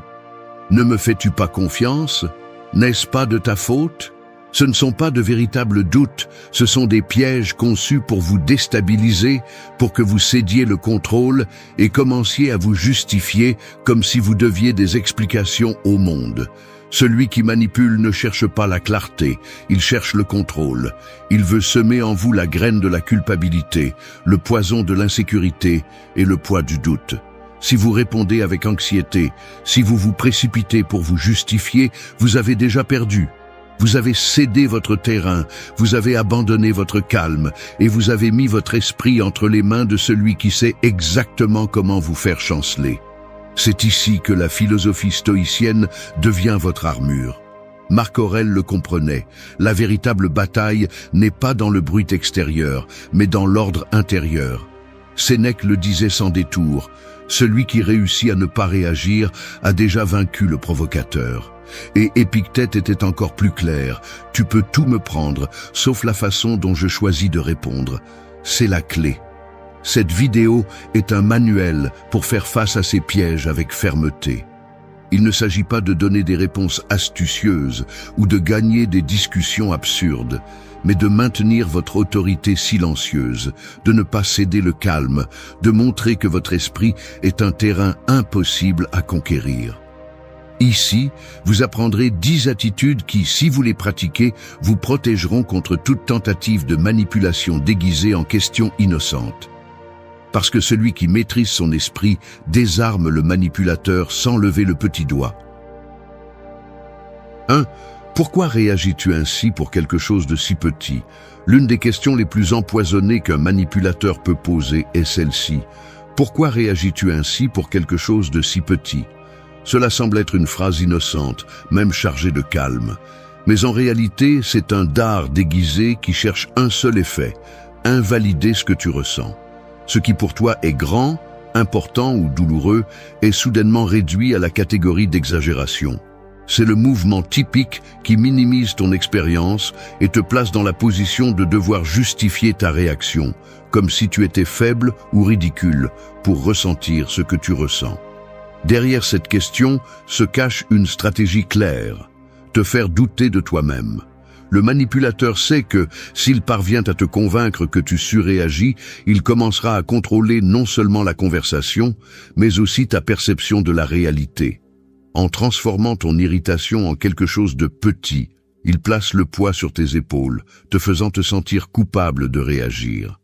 Ne me fais-tu pas confiance? N'est-ce pas de ta faute? Ce ne sont pas de véritables doutes, ce sont des pièges conçus pour vous déstabiliser, pour que vous cédiez le contrôle et commenciez à vous justifier comme si vous deviez des explications au monde. Celui qui manipule ne cherche pas la clarté, il cherche le contrôle. Il veut semer en vous la graine de la culpabilité, le poison de l'insécurité et le poids du doute. Si vous répondez avec anxiété, si vous vous précipitez pour vous justifier, vous avez déjà perdu. Vous avez cédé votre terrain, vous avez abandonné votre calme et vous avez mis votre esprit entre les mains de celui qui sait exactement comment vous faire chanceler. C'est ici que la philosophie stoïcienne devient votre armure. Marc Aurèle le comprenait, la véritable bataille n'est pas dans le bruit extérieur, mais dans l'ordre intérieur. Sénèque le disait sans détour, celui qui réussit à ne pas réagir a déjà vaincu le provocateur. Et Épictète était encore plus clair, tu peux tout me prendre, sauf la façon dont je choisis de répondre. C'est la clé. Cette vidéo est un manuel pour faire face à ces pièges avec fermeté. Il ne s'agit pas de donner des réponses astucieuses ou de gagner des discussions absurdes, mais de maintenir votre autorité silencieuse, de ne pas céder le calme, de montrer que votre esprit est un terrain impossible à conquérir. Ici, vous apprendrez 10 attitudes qui, si vous les pratiquez, vous protégeront contre toute tentative de manipulation déguisée en questions innocentes. Parce que celui qui maîtrise son esprit désarme le manipulateur sans lever le petit doigt. 1. Pourquoi réagis-tu ainsi pour quelque chose de si petit? L'une des questions les plus empoisonnées qu'un manipulateur peut poser est celle-ci. Pourquoi réagis-tu ainsi pour quelque chose de si petit? Cela semble être une phrase innocente, même chargée de calme. Mais en réalité, c'est un dard déguisé qui cherche un seul effet, invalider ce que tu ressens. Ce qui pour toi est grand, important ou douloureux est soudainement réduit à la catégorie d'exagération. C'est le mouvement typique qui minimise ton expérience et te place dans la position de devoir justifier ta réaction, comme si tu étais faible ou ridicule pour ressentir ce que tu ressens. Derrière cette question se cache une stratégie claire, te faire douter de toi-même. Le manipulateur sait que, s'il parvient à te convaincre que tu surréagis, il commencera à contrôler non seulement la conversation, mais aussi ta perception de la réalité. En transformant ton irritation en quelque chose de petit, il place le poids sur tes épaules, te faisant te sentir coupable de réagir.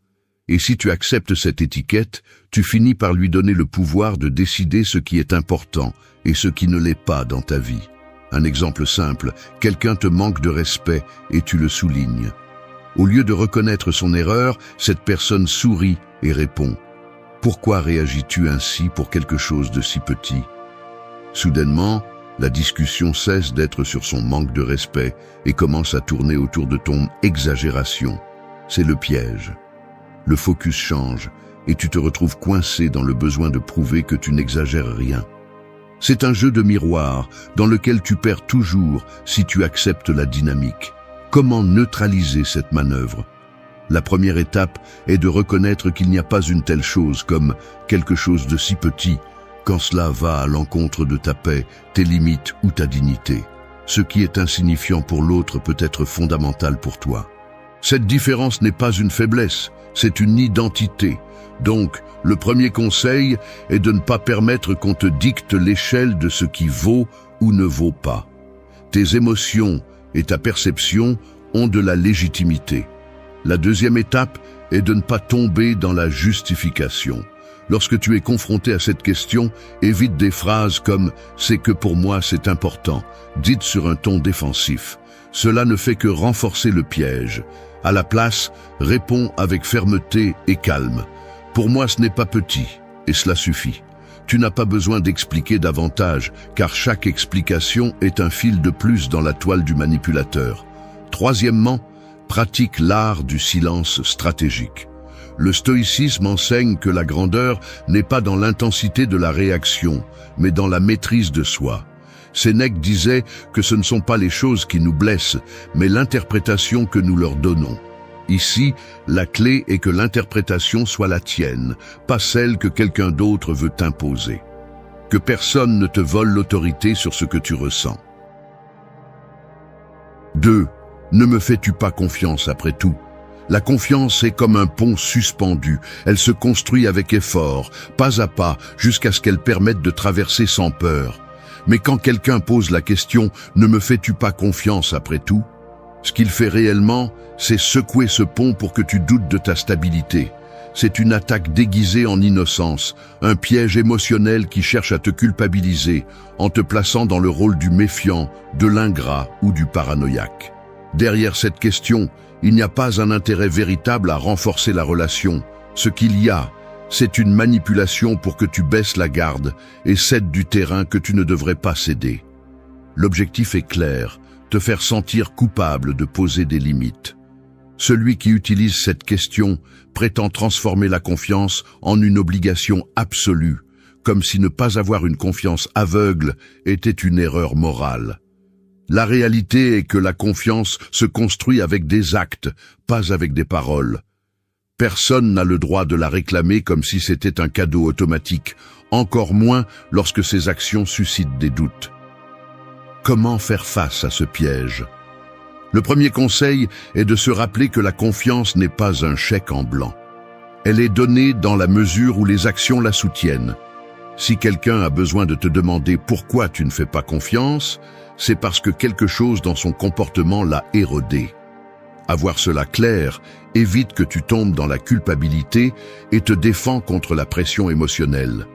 Et si tu acceptes cette étiquette, tu finis par lui donner le pouvoir de décider ce qui est important et ce qui ne l'est pas dans ta vie. Un exemple simple, quelqu'un te manque de respect et tu le soulignes. Au lieu de reconnaître son erreur, cette personne sourit et répond « Pourquoi réagis-tu ainsi pour quelque chose de si petit ?» Soudainement, la discussion cesse d'être sur son manque de respect et commence à tourner autour de ton exagération. C'est le piège. Le focus change et tu te retrouves coincé dans le besoin de prouver que tu n'exagères rien. C'est un jeu de miroir dans lequel tu perds toujours si tu acceptes la dynamique. Comment neutraliser cette manœuvre? La première étape est de reconnaître qu'il n'y a pas une telle chose comme quelque chose de si petit quand cela va à l'encontre de ta paix, tes limites ou ta dignité. Ce qui est insignifiant pour l'autre peut être fondamental pour toi. Cette différence n'est pas une faiblesse, c'est une identité. Donc, le premier conseil est de ne pas permettre qu'on te dicte l'échelle de ce qui vaut ou ne vaut pas. Tes émotions et ta perception ont de la légitimité. La deuxième étape est de ne pas tomber dans la justification. Lorsque tu es confronté à cette question, évite des phrases comme « c'est que pour moi c'est important », dites sur un ton défensif. Cela ne fait que renforcer le piège. À la place, réponds avec fermeté et calme. Pour moi, ce n'est pas petit, et cela suffit. Tu n'as pas besoin d'expliquer davantage, car chaque explication est un fil de plus dans la toile du manipulateur. Troisièmement, pratique l'art du silence stratégique. Le stoïcisme enseigne que la grandeur n'est pas dans l'intensité de la réaction, mais dans la maîtrise de soi. Sénèque disait que ce ne sont pas les choses qui nous blessent, mais l'interprétation que nous leur donnons. Ici, la clé est que l'interprétation soit la tienne, pas celle que quelqu'un d'autre veut t'imposer. Que personne ne te vole l'autorité sur ce que tu ressens. 2. Ne me fais-tu pas confiance après tout? La confiance est comme un pont suspendu. Elle se construit avec effort, pas à pas, jusqu'à ce qu'elle permette de traverser sans peur. Mais quand quelqu'un pose la question « Ne me fais-tu pas confiance après tout ?» ce qu'il fait réellement, c'est secouer ce pont pour que tu doutes de ta stabilité. C'est une attaque déguisée en innocence, un piège émotionnel qui cherche à te culpabiliser en te plaçant dans le rôle du méfiant, de l'ingrat ou du paranoïaque. Derrière cette question, il n'y a pas un intérêt véritable à renforcer la relation. Ce qu'il y a, c'est une manipulation pour que tu baisses la garde et cèdes du terrain que tu ne devrais pas céder. L'objectif est clair, te faire sentir coupable de poser des limites. Celui qui utilise cette question prétend transformer la confiance en une obligation absolue, comme si ne pas avoir une confiance aveugle était une erreur morale. La réalité est que la confiance se construit avec des actes, pas avec des paroles. Personne n'a le droit de la réclamer comme si c'était un cadeau automatique, encore moins lorsque ses actions suscitent des doutes. Comment faire face à ce piège ? Le premier conseil est de se rappeler que la confiance n'est pas un chèque en blanc. Elle est donnée dans la mesure où les actions la soutiennent. Si quelqu'un a besoin de te demander pourquoi tu ne fais pas confiance, c'est parce que quelque chose dans son comportement l'a érodé. Avoir cela clair évite que tu tombes dans la culpabilité et te défends contre la pression émotionnelle.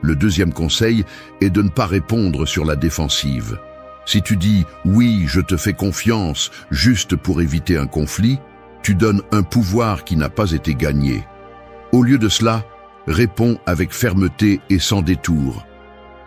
Le deuxième conseil est de ne pas répondre sur la défensive. Si tu dis « oui, je te fais confiance » juste pour éviter un conflit, tu donnes un pouvoir qui n'a pas été gagné. Au lieu de cela, réponds avec fermeté et sans détour.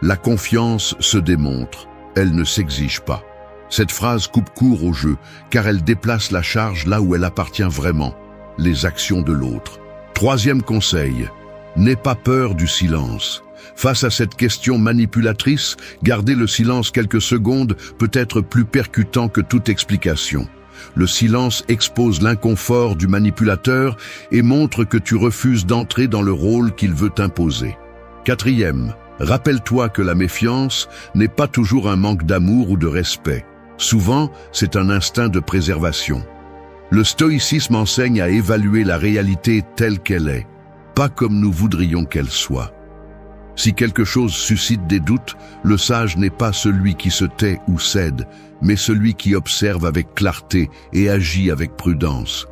La confiance se démontre, elle ne s'exige pas. Cette phrase coupe court au jeu, car elle déplace la charge là où elle appartient vraiment, les actions de l'autre. Troisième conseil, n'aie pas peur du silence. Face à cette question manipulatrice, garder le silence quelques secondes peut être plus percutant que toute explication. Le silence expose l'inconfort du manipulateur et montre que tu refuses d'entrer dans le rôle qu'il veut t'imposer. Quatrième, rappelle-toi que la méfiance n'est pas toujours un manque d'amour ou de respect. Souvent, c'est un instinct de préservation. Le stoïcisme enseigne à évaluer la réalité telle qu'elle est, pas comme nous voudrions qu'elle soit. Si quelque chose suscite des doutes, le sage n'est pas celui qui se tait ou cède, mais celui qui observe avec clarté et agit avec prudence.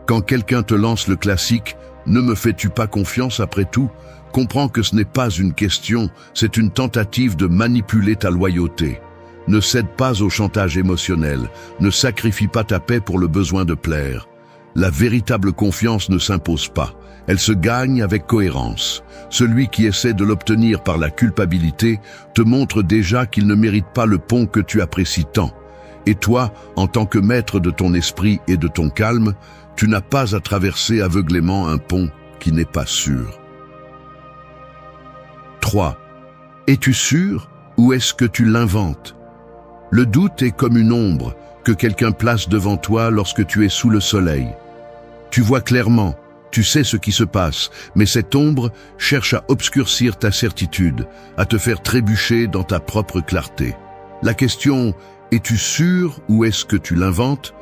Quand quelqu'un te lance le classique « Ne me fais-tu pas confiance après tout ?», comprends que ce n'est pas une question, c'est une tentative de manipuler ta loyauté. Ne cède pas au chantage émotionnel, ne sacrifie pas ta paix pour le besoin de plaire. La véritable confiance ne s'impose pas, elle se gagne avec cohérence. Celui qui essaie de l'obtenir par la culpabilité te montre déjà qu'il ne mérite pas le pont que tu apprécies tant. Et toi, en tant que maître de ton esprit et de ton calme, tu n'as pas à traverser aveuglément un pont qui n'est pas sûr. 3. Es-tu sûr ou est-ce que tu l'inventes ? Le doute est comme une ombre que quelqu'un place devant toi lorsque tu es sous le soleil. Tu vois clairement, tu sais ce qui se passe, mais cette ombre cherche à obscurcir ta certitude, à te faire trébucher dans ta propre clarté. La question « es-tu sûr ou est-ce que tu l'inventes ?»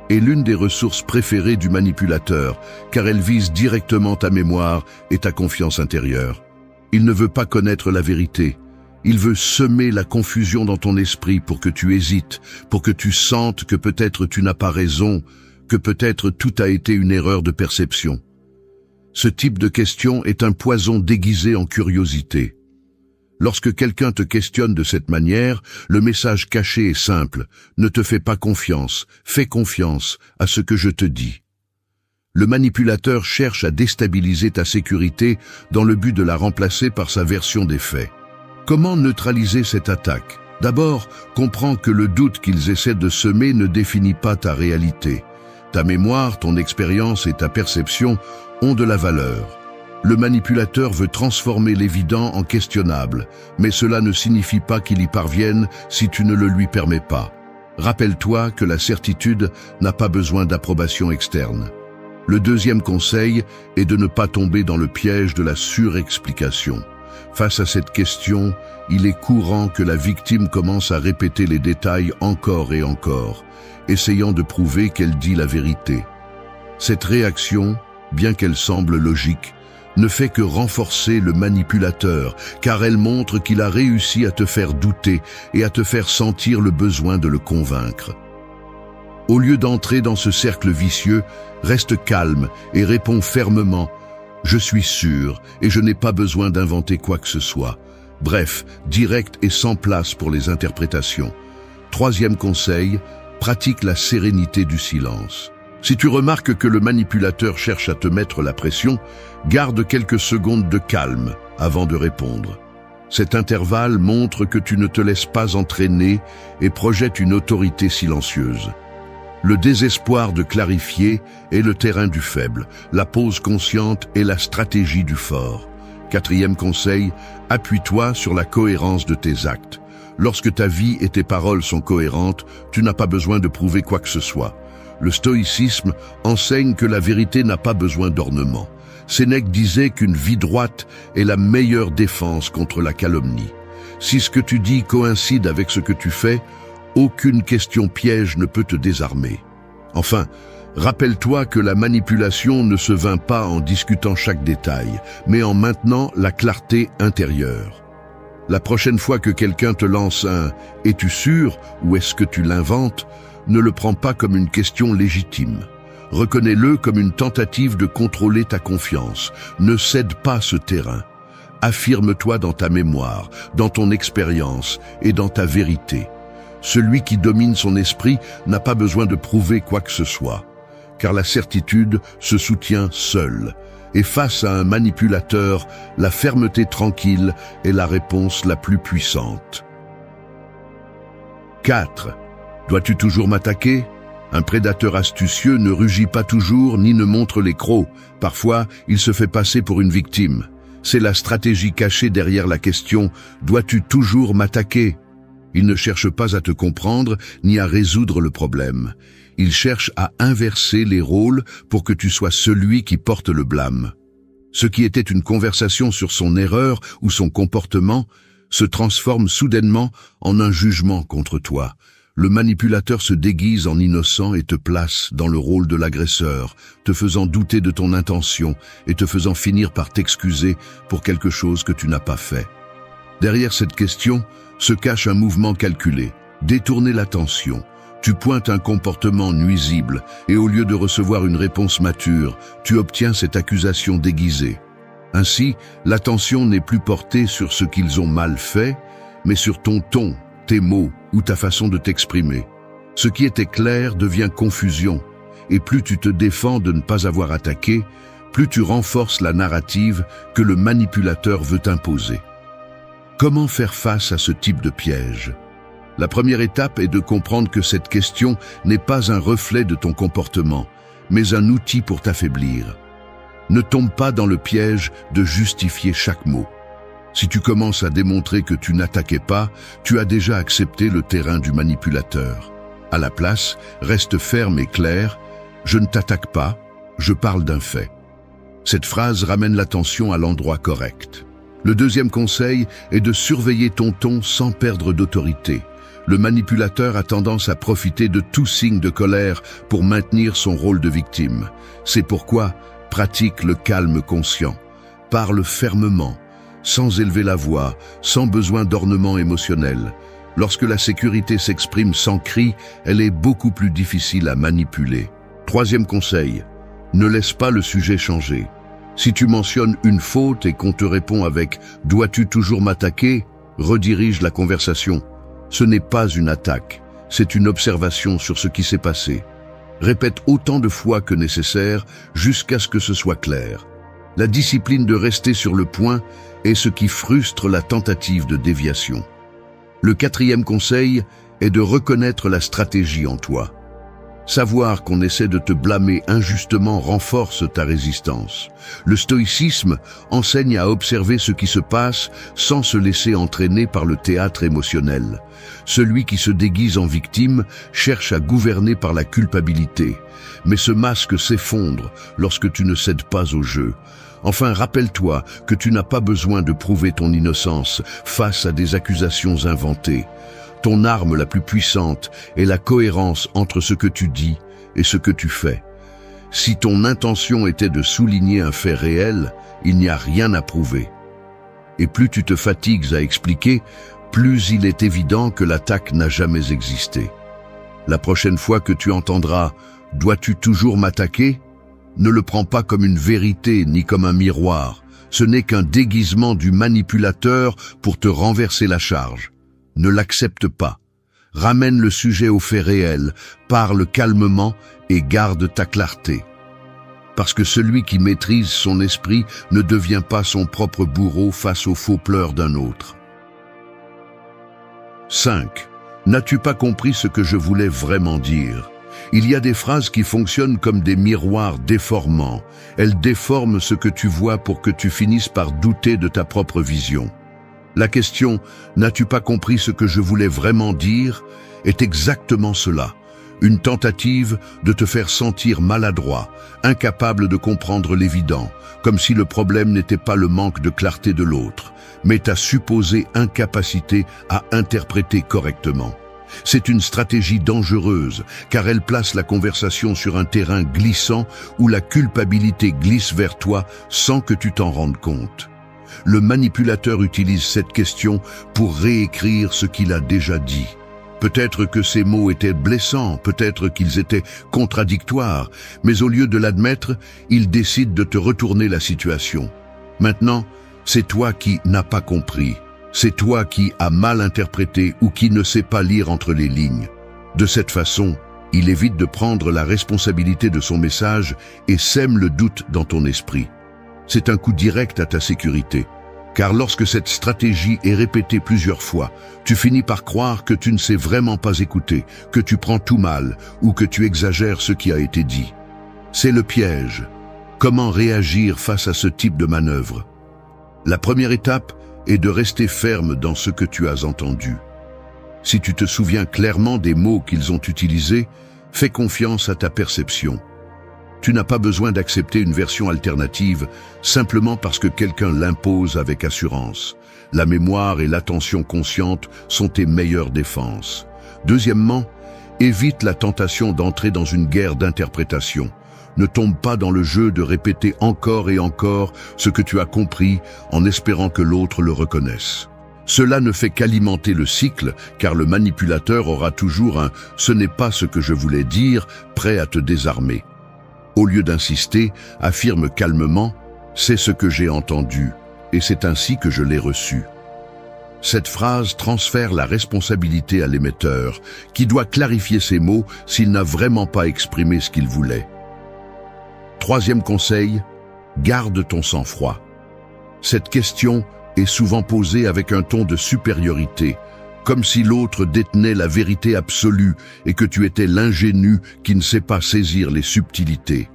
est l'une des ressources préférées du manipulateur, car elle vise directement ta mémoire et ta confiance intérieure. Il ne veut pas connaître la vérité. Il veut semer la confusion dans ton esprit pour que tu hésites, pour que tu sentes que peut-être tu n'as pas raison, que peut-être tout a été une erreur de perception. Ce type de question est un poison déguisé en curiosité. Lorsque quelqu'un te questionne de cette manière, le message caché est simple. Ne te fais pas confiance, fais confiance à ce que je te dis. Le manipulateur cherche à déstabiliser ta sécurité dans le but de la remplacer par sa version des faits. Comment neutraliser cette attaque ? D'abord, comprends que le doute qu'ils essaient de semer ne définit pas ta réalité. Ta mémoire, ton expérience et ta perception ont de la valeur. Le manipulateur veut transformer l'évident en questionnable, mais cela ne signifie pas qu'il y parvienne si tu ne le lui permets pas. Rappelle-toi que la certitude n'a pas besoin d'approbation externe. Le deuxième conseil est de ne pas tomber dans le piège de la surexplication. Face à cette question, il est courant que la victime commence à répéter les détails encore et encore, essayant de prouver qu'elle dit la vérité. Cette réaction, bien qu'elle semble logique, ne fait que renforcer le manipulateur, car elle montre qu'il a réussi à te faire douter et à te faire sentir le besoin de le convaincre. Au lieu d'entrer dans ce cercle vicieux, reste calme et réponds fermement « Je suis sûr et je n'ai pas besoin d'inventer quoi que ce soit. Bref, direct et sans place pour les interprétations. Troisième conseil, pratique la sérénité du silence. Si tu remarques que le manipulateur cherche à te mettre la pression, garde quelques secondes de calme avant de répondre. Cet intervalle montre que tu ne te laisses pas entraîner et projette une autorité silencieuse. Le désespoir de clarifier est le terrain du faible, la pause consciente est la stratégie du fort. Quatrième conseil, appuie-toi sur la cohérence de tes actes. Lorsque ta vie et tes paroles sont cohérentes, tu n'as pas besoin de prouver quoi que ce soit. Le stoïcisme enseigne que la vérité n'a pas besoin d'ornement. Sénèque disait qu'une vie droite est la meilleure défense contre la calomnie. Si ce que tu dis coïncide avec ce que tu fais, aucune question piège ne peut te désarmer. Enfin, rappelle-toi que la manipulation ne se vainc pas en discutant chaque détail, mais en maintenant la clarté intérieure. La prochaine fois que quelqu'un te lance un « es-tu sûr » ou « est-ce que tu l'inventes ?» ne le prends pas comme une question légitime. Reconnais-le comme une tentative de contrôler ta confiance. Ne cède pas ce terrain. Affirme-toi dans ta mémoire, dans ton expérience et dans ta vérité. Celui qui domine son esprit n'a pas besoin de prouver quoi que ce soit, car la certitude se soutient seule. Et face à un manipulateur, la fermeté tranquille est la réponse la plus puissante. 4. Dois-tu toujours m'attaquer ? Un prédateur astucieux ne rugit pas toujours ni ne montre les crocs. Parfois, il se fait passer pour une victime. C'est la stratégie cachée derrière la question « Dois-tu toujours m'attaquer ?» Il ne cherche pas à te comprendre ni à résoudre le problème. Il cherche à inverser les rôles pour que tu sois celui qui porte le blâme. Ce qui était une conversation sur son erreur ou son comportement se transforme soudainement en un jugement contre toi. Le manipulateur se déguise en innocent et te place dans le rôle de l'agresseur, te faisant douter de ton intention et te faisant finir par t'excuser pour quelque chose que tu n'as pas fait. Derrière cette question se cache un mouvement calculé, détourner l'attention. Tu pointes un comportement nuisible et au lieu de recevoir une réponse mature, tu obtiens cette accusation déguisée. Ainsi, l'attention n'est plus portée sur ce qu'ils ont mal fait, mais sur ton ton, tes mots ou ta façon de t'exprimer. Ce qui était clair devient confusion, et plus tu te défends de ne pas avoir attaqué, plus tu renforces la narrative que le manipulateur veut imposer. Comment faire face à ce type de piège ? La première étape est de comprendre que cette question n'est pas un reflet de ton comportement, mais un outil pour t'affaiblir. Ne tombe pas dans le piège de justifier chaque mot. Si tu commences à démontrer que tu n'attaquais pas, tu as déjà accepté le terrain du manipulateur. À la place, reste ferme et clair, « Je ne t'attaque pas, je parle d'un fait ». Cette phrase ramène l'attention à l'endroit correct. Le deuxième conseil est de surveiller ton ton sans perdre d'autorité. Le manipulateur a tendance à profiter de tout signe de colère pour maintenir son rôle de victime. C'est pourquoi pratique le calme conscient. Parle fermement, sans élever la voix, sans besoin d'ornement émotionnel. Lorsque la sécurité s'exprime sans cri, elle est beaucoup plus difficile à manipuler. Troisième conseil, ne laisse pas le sujet changer. Si tu mentionnes une faute et qu'on te répond avec « Dois-tu toujours m'attaquer ?» redirige la conversation. Ce n'est pas une attaque, c'est une observation sur ce qui s'est passé. Répète autant de fois que nécessaire jusqu'à ce que ce soit clair. La discipline de rester sur le point est ce qui frustre la tentative de déviation. Le quatrième conseil est de reconnaître la stratégie en toi. Savoir qu'on essaie de te blâmer injustement renforce ta résistance. Le stoïcisme enseigne à observer ce qui se passe sans se laisser entraîner par le théâtre émotionnel. Celui qui se déguise en victime cherche à gouverner par la culpabilité. Mais ce masque s'effondre lorsque tu ne cèdes pas au jeu. Enfin, rappelle-toi que tu n'as pas besoin de prouver ton innocence face à des accusations inventées. Ton arme la plus puissante est la cohérence entre ce que tu dis et ce que tu fais. Si ton intention était de souligner un fait réel, il n'y a rien à prouver. Et plus tu te fatigues à expliquer, plus il est évident que l'attaque n'a jamais existé. La prochaine fois que tu entendras « Dois-tu toujours m'attaquer ?» Ne le prends pas comme une vérité ni comme un miroir. Ce n'est qu'un déguisement du manipulateur pour te renverser la charge. Ne l'accepte pas. Ramène le sujet aux faits réels, parle calmement et garde ta clarté. Parce que celui qui maîtrise son esprit ne devient pas son propre bourreau face aux faux pleurs d'un autre. 5. N'as-tu pas compris ce que je voulais vraiment dire ? Il y a des phrases qui fonctionnent comme des miroirs déformants. Elles déforment ce que tu vois pour que tu finisses par douter de ta propre vision. La question « N'as-tu pas compris ce que je voulais vraiment dire ?» est exactement cela. Une tentative de te faire sentir maladroit, incapable de comprendre l'évident, comme si le problème n'était pas le manque de clarté de l'autre, mais ta supposée incapacité à interpréter correctement. C'est une stratégie dangereuse, car elle place la conversation sur un terrain glissant où la culpabilité glisse vers toi sans que tu t'en rendes compte. Le manipulateur utilise cette question pour réécrire ce qu'il a déjà dit. Peut-être que ces mots étaient blessants, peut-être qu'ils étaient contradictoires, mais au lieu de l'admettre, il décide de te retourner la situation. Maintenant, c'est toi qui n'as pas compris. C'est toi qui as mal interprété ou qui ne sais pas lire entre les lignes. De cette façon, il évite de prendre la responsabilité de son message et sème le doute dans ton esprit. C'est un coup direct à ta sécurité. Car lorsque cette stratégie est répétée plusieurs fois, tu finis par croire que tu ne sais vraiment pas écouter, que tu prends tout mal ou que tu exagères ce qui a été dit. C'est le piège. Comment réagir face à ce type de manœuvre? La première étape est de rester ferme dans ce que tu as entendu. Si tu te souviens clairement des mots qu'ils ont utilisés, fais confiance à ta perception. Tu n'as pas besoin d'accepter une version alternative simplement parce que quelqu'un l'impose avec assurance. La mémoire et l'attention consciente sont tes meilleures défenses. Deuxièmement, évite la tentation d'entrer dans une guerre d'interprétation. Ne tombe pas dans le jeu de répéter encore et encore ce que tu as compris en espérant que l'autre le reconnaisse. Cela ne fait qu'alimenter le cycle, car le manipulateur aura toujours un « ce n'est pas ce que je voulais dire » prêt à te désarmer. Au lieu d'insister, affirme calmement « c'est ce que j'ai entendu et c'est ainsi que je l'ai reçu ». Cette phrase transfère la responsabilité à l'émetteur, qui doit clarifier ses mots s'il n'a vraiment pas exprimé ce qu'il voulait. Troisième conseil, garde ton sang-froid. Cette question est souvent posée avec un ton de supériorité, comme si l'autre détenait la vérité absolue et que tu étais l'ingénu qui ne sait pas saisir les subtilités.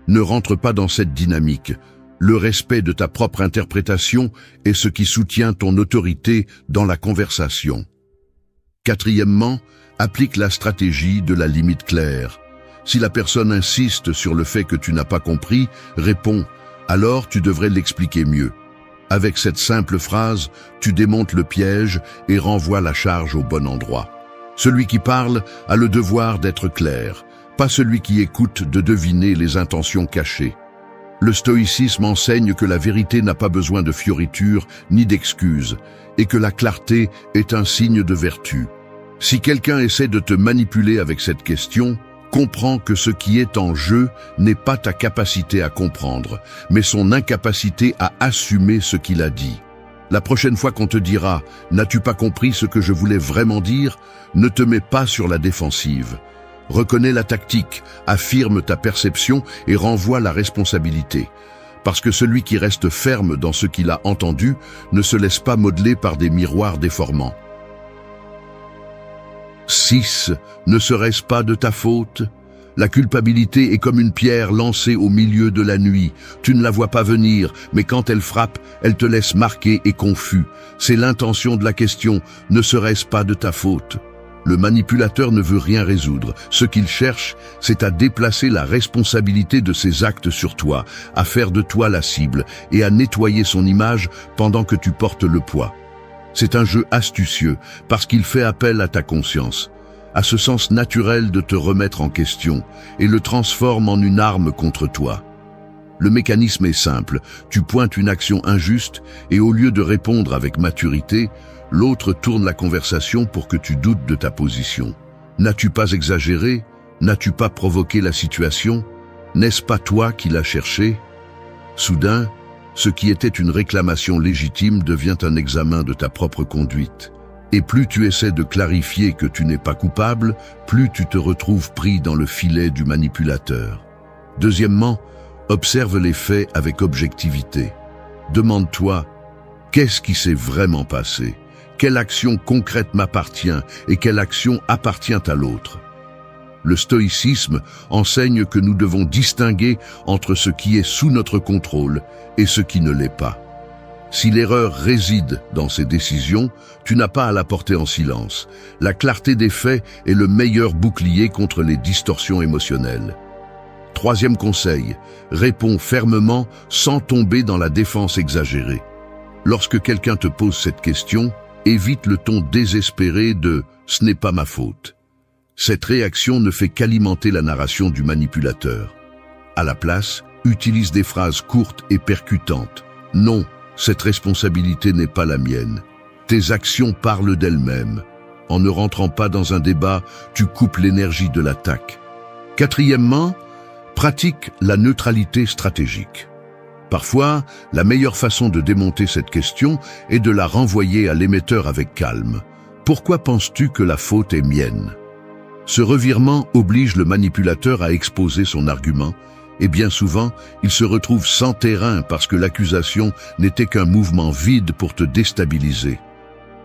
Ne rentre pas dans cette dynamique. Le respect de ta propre interprétation est ce qui soutient ton autorité dans la conversation. Quatrièmement, applique la stratégie de la limite claire. Si la personne insiste sur le fait que tu n'as pas compris, réponds « alors tu devrais l'expliquer mieux ». Avec cette simple phrase, tu démontes le piège et renvoies la charge au bon endroit. Celui qui parle a le devoir d'être clair, pas celui qui écoute de deviner les intentions cachées. Le stoïcisme enseigne que la vérité n'a pas besoin de fioritures ni d'excuses, et que la clarté est un signe de vertu. Si quelqu'un essaie de te manipuler avec cette question, comprends que ce qui est en jeu n'est pas ta capacité à comprendre, mais son incapacité à assumer ce qu'il a dit. La prochaine fois qu'on te dira « N'as-tu pas compris ce que je voulais vraiment dire ?», ne te mets pas sur la défensive. Reconnais la tactique, affirme ta perception et renvoie la responsabilité. Parce que celui qui reste ferme dans ce qu'il a entendu ne se laisse pas modeler par des miroirs déformants. 6. Ne serait-ce pas de ta faute ? La culpabilité est comme une pierre lancée au milieu de la nuit. Tu ne la vois pas venir, mais quand elle frappe, elle te laisse marqué et confus. C'est l'intention de la question, ne serait-ce pas de ta faute ? Le manipulateur ne veut rien résoudre. Ce qu'il cherche, c'est à déplacer la responsabilité de ses actes sur toi, à faire de toi la cible et à nettoyer son image pendant que tu portes le poids. C'est un jeu astucieux parce qu'il fait appel à ta conscience, à ce sens naturel de te remettre en question et le transforme en une arme contre toi. Le mécanisme est simple, tu pointes une action injuste et au lieu de répondre avec maturité, l'autre tourne la conversation pour que tu doutes de ta position. N'as-tu pas exagéré ? N'as-tu pas provoqué la situation ? N'est-ce pas toi qui l'as cherché? Soudain, ce qui était une réclamation légitime devient un examen de ta propre conduite. Et plus tu essaies de clarifier que tu n'es pas coupable, plus tu te retrouves pris dans le filet du manipulateur. Deuxièmement, observe les faits avec objectivité. Demande-toi, qu'est-ce qui s'est vraiment passé? Quelle action concrète m'appartient et quelle action appartient à l'autre? Le stoïcisme enseigne que nous devons distinguer entre ce qui est sous notre contrôle et ce qui ne l'est pas. Si l'erreur réside dans ces décisions, tu n'as pas à la porter en silence. La clarté des faits est le meilleur bouclier contre les distorsions émotionnelles. Troisième conseil, réponds fermement sans tomber dans la défense exagérée. Lorsque quelqu'un te pose cette question, évite le ton désespéré de « ce n'est pas ma faute ». Cette réaction ne fait qu'alimenter la narration du manipulateur. À la place, utilise des phrases courtes et percutantes. Non, cette responsabilité n'est pas la mienne. Tes actions parlent d'elles-mêmes. En ne rentrant pas dans un débat, tu coupes l'énergie de l'attaque. Quatrièmement, pratique la neutralité stratégique. Parfois, la meilleure façon de démonter cette question est de la renvoyer à l'émetteur avec calme. Pourquoi penses-tu que la faute est mienne? Ce revirement oblige le manipulateur à exposer son argument, et bien souvent, il se retrouve sans terrain parce que l'accusation n'était qu'un mouvement vide pour te déstabiliser.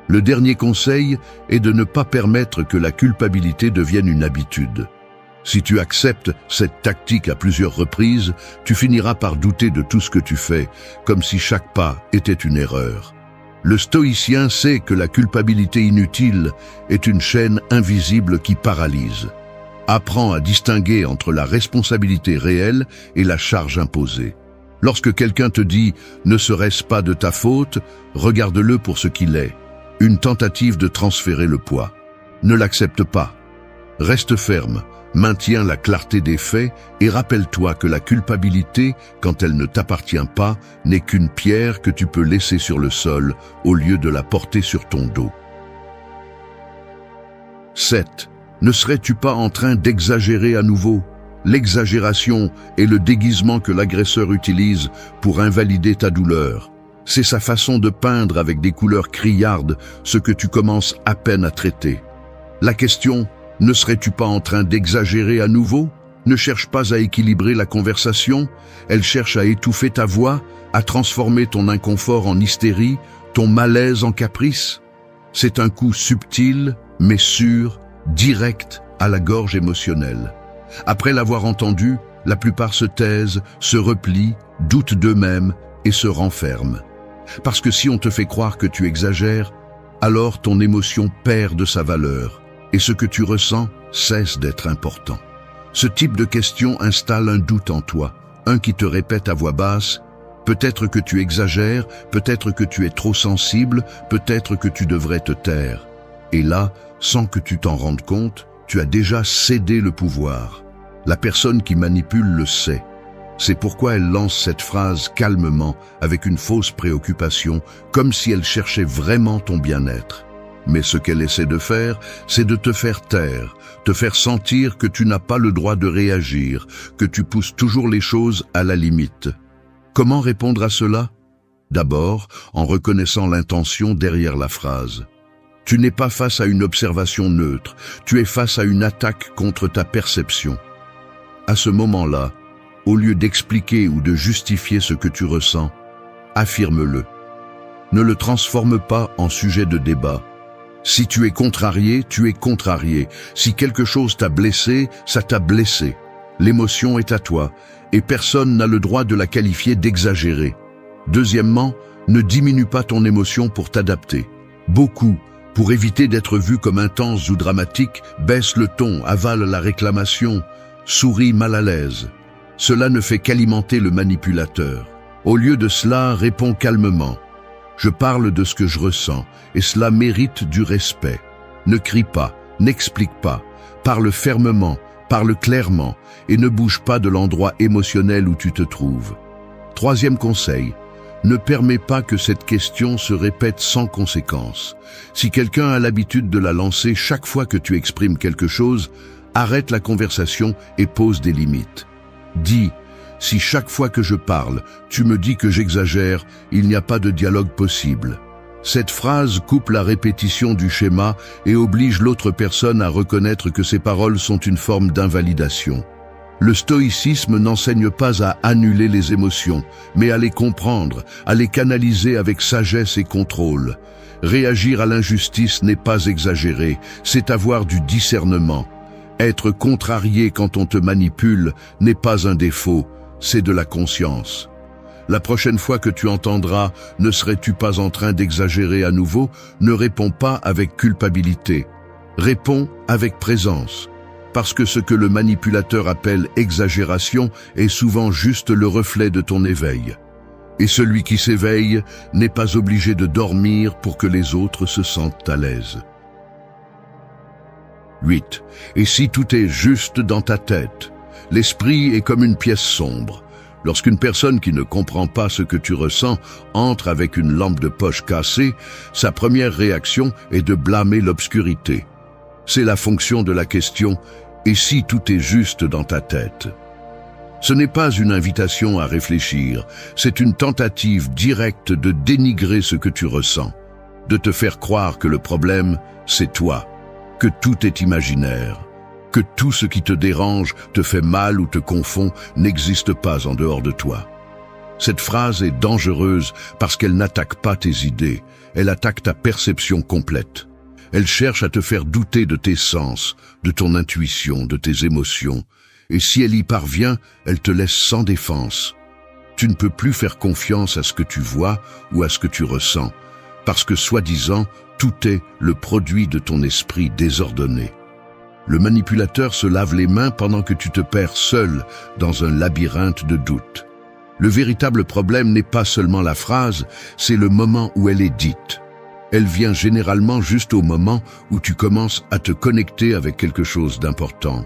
Le dernier conseil est de ne pas permettre que la culpabilité devienne une habitude. Si tu acceptes cette tactique à plusieurs reprises, tu finiras par douter de tout ce que tu fais, comme si chaque pas était une erreur. Le stoïcien sait que la culpabilité inutile est une chaîne invisible qui paralyse. Apprends à distinguer entre la responsabilité réelle et la charge imposée. Lorsque quelqu'un te dit « ne serait-ce pas de ta faute », regarde-le pour ce qu'il est, une tentative de transférer le poids. Ne l'accepte pas. Reste ferme, maintiens la clarté des faits et rappelle-toi que la culpabilité, quand elle ne t'appartient pas, n'est qu'une pierre que tu peux laisser sur le sol au lieu de la porter sur ton dos. 7. Ne serais-tu pas en train d'exagérer à nouveau? L'exagération est le déguisement que l'agresseur utilise pour invalider ta douleur. C'est sa façon de peindre avec des couleurs criardes ce que tu commences à peine à traiter. La question « Ne serais-tu pas en train d'exagérer à nouveau ?» ne cherche pas à équilibrer la conversation, elle cherche à étouffer ta voix, à transformer ton inconfort en hystérie, ton malaise en caprice. C'est un coup subtil, mais sûr, direct à la gorge émotionnelle. Après l'avoir entendu, la plupart se taisent, se replient, doutent d'eux-mêmes et se renferment. Parce que si on te fait croire que tu exagères, alors ton émotion perd de sa valeur. Et ce que tu ressens cesse d'être important. Ce type de question installe un doute en toi, un qui te répète à voix basse « Peut-être que tu exagères, peut-être que tu es trop sensible, peut-être que tu devrais te taire. » Et là, sans que tu t'en rendes compte, tu as déjà cédé le pouvoir. La personne qui manipule le sait. C'est pourquoi elle lance cette phrase calmement, avec une fausse préoccupation, comme si elle cherchait vraiment ton bien-être. Mais ce qu'elle essaie de faire, c'est de te faire taire, te faire sentir que tu n'as pas le droit de réagir, que tu pousses toujours les choses à la limite. Comment répondre à cela? D'abord, en reconnaissant l'intention derrière la phrase. Tu n'es pas face à une observation neutre, tu es face à une attaque contre ta perception. À ce moment-là, au lieu d'expliquer ou de justifier ce que tu ressens, affirme-le. Ne le transforme pas en sujet de débat. Si tu es contrarié, tu es contrarié. Si quelque chose t'a blessé, ça t'a blessé. L'émotion est à toi, et personne n'a le droit de la qualifier d'exagérée. Deuxièmement, ne diminue pas ton émotion pour t'adapter. Beaucoup, pour éviter d'être vu comme intense ou dramatique, baissent le ton, avalent la réclamation, sourient mal à l'aise. Cela ne fait qu'alimenter le manipulateur. Au lieu de cela, réponds calmement. Je parle de ce que je ressens, et cela mérite du respect. Ne crie pas, n'explique pas, parle fermement, parle clairement, et ne bouge pas de l'endroit émotionnel où tu te trouves. Troisième conseil, ne permets pas que cette question se répète sans conséquence. Si quelqu'un a l'habitude de la lancer chaque fois que tu exprimes quelque chose, arrête la conversation et pose des limites. Dis, si chaque fois que je parle, tu me dis que j'exagère, il n'y a pas de dialogue possible. Cette phrase coupe la répétition du schéma et oblige l'autre personne à reconnaître que ses paroles sont une forme d'invalidation. Le stoïcisme n'enseigne pas à annuler les émotions, mais à les comprendre, à les canaliser avec sagesse et contrôle. Réagir à l'injustice n'est pas exagérer, c'est avoir du discernement. Être contrarié quand on te manipule n'est pas un défaut, c'est de la conscience. La prochaine fois que tu entendras « Ne serais-tu pas en train d'exagérer à nouveau ?» ne réponds pas avec culpabilité. Réponds avec présence. Parce que ce que le manipulateur appelle exagération est souvent juste le reflet de ton éveil. Et celui qui s'éveille n'est pas obligé de dormir pour que les autres se sentent à l'aise. 8. Et si tout est juste dans ta tête? L'esprit est comme une pièce sombre. Lorsqu'une personne qui ne comprend pas ce que tu ressens entre avec une lampe de poche cassée, sa première réaction est de blâmer l'obscurité. C'est la fonction de la question « Et si tout est juste dans ta tête ?» Ce n'est pas une invitation à réfléchir, c'est une tentative directe de dénigrer ce que tu ressens, de te faire croire que le problème, c'est toi, que tout est imaginaire, que tout ce qui te dérange, te fait mal ou te confond n'existe pas en dehors de toi. Cette phrase est dangereuse parce qu'elle n'attaque pas tes idées, elle attaque ta perception complète. Elle cherche à te faire douter de tes sens, de ton intuition, de tes émotions. Et si elle y parvient, elle te laisse sans défense. Tu ne peux plus faire confiance à ce que tu vois ou à ce que tu ressens, parce que soi-disant, tout est le produit de ton esprit désordonné. Le manipulateur se lave les mains pendant que tu te perds seul dans un labyrinthe de doutes. Le véritable problème n'est pas seulement la phrase, c'est le moment où elle est dite. Elle vient généralement juste au moment où tu commences à te connecter avec quelque chose d'important,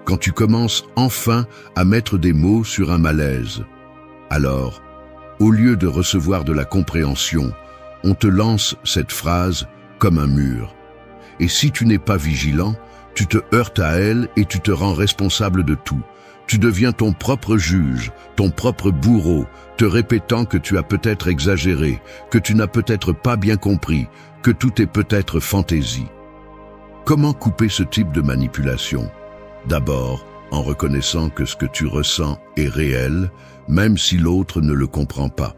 quand tu commences enfin à mettre des mots sur un malaise. Alors, au lieu de recevoir de la compréhension, on te lance cette phrase comme un mur. Et si tu n'es pas vigilant, tu te heurtes à elle et tu te rends responsable de tout. Tu deviens ton propre juge, ton propre bourreau, te répétant que tu as peut-être exagéré, que tu n'as peut-être pas bien compris, que tout est peut-être fantaisie. Comment couper ce type de manipulation? D'abord, en reconnaissant que ce que tu ressens est réel, même si l'autre ne le comprend pas.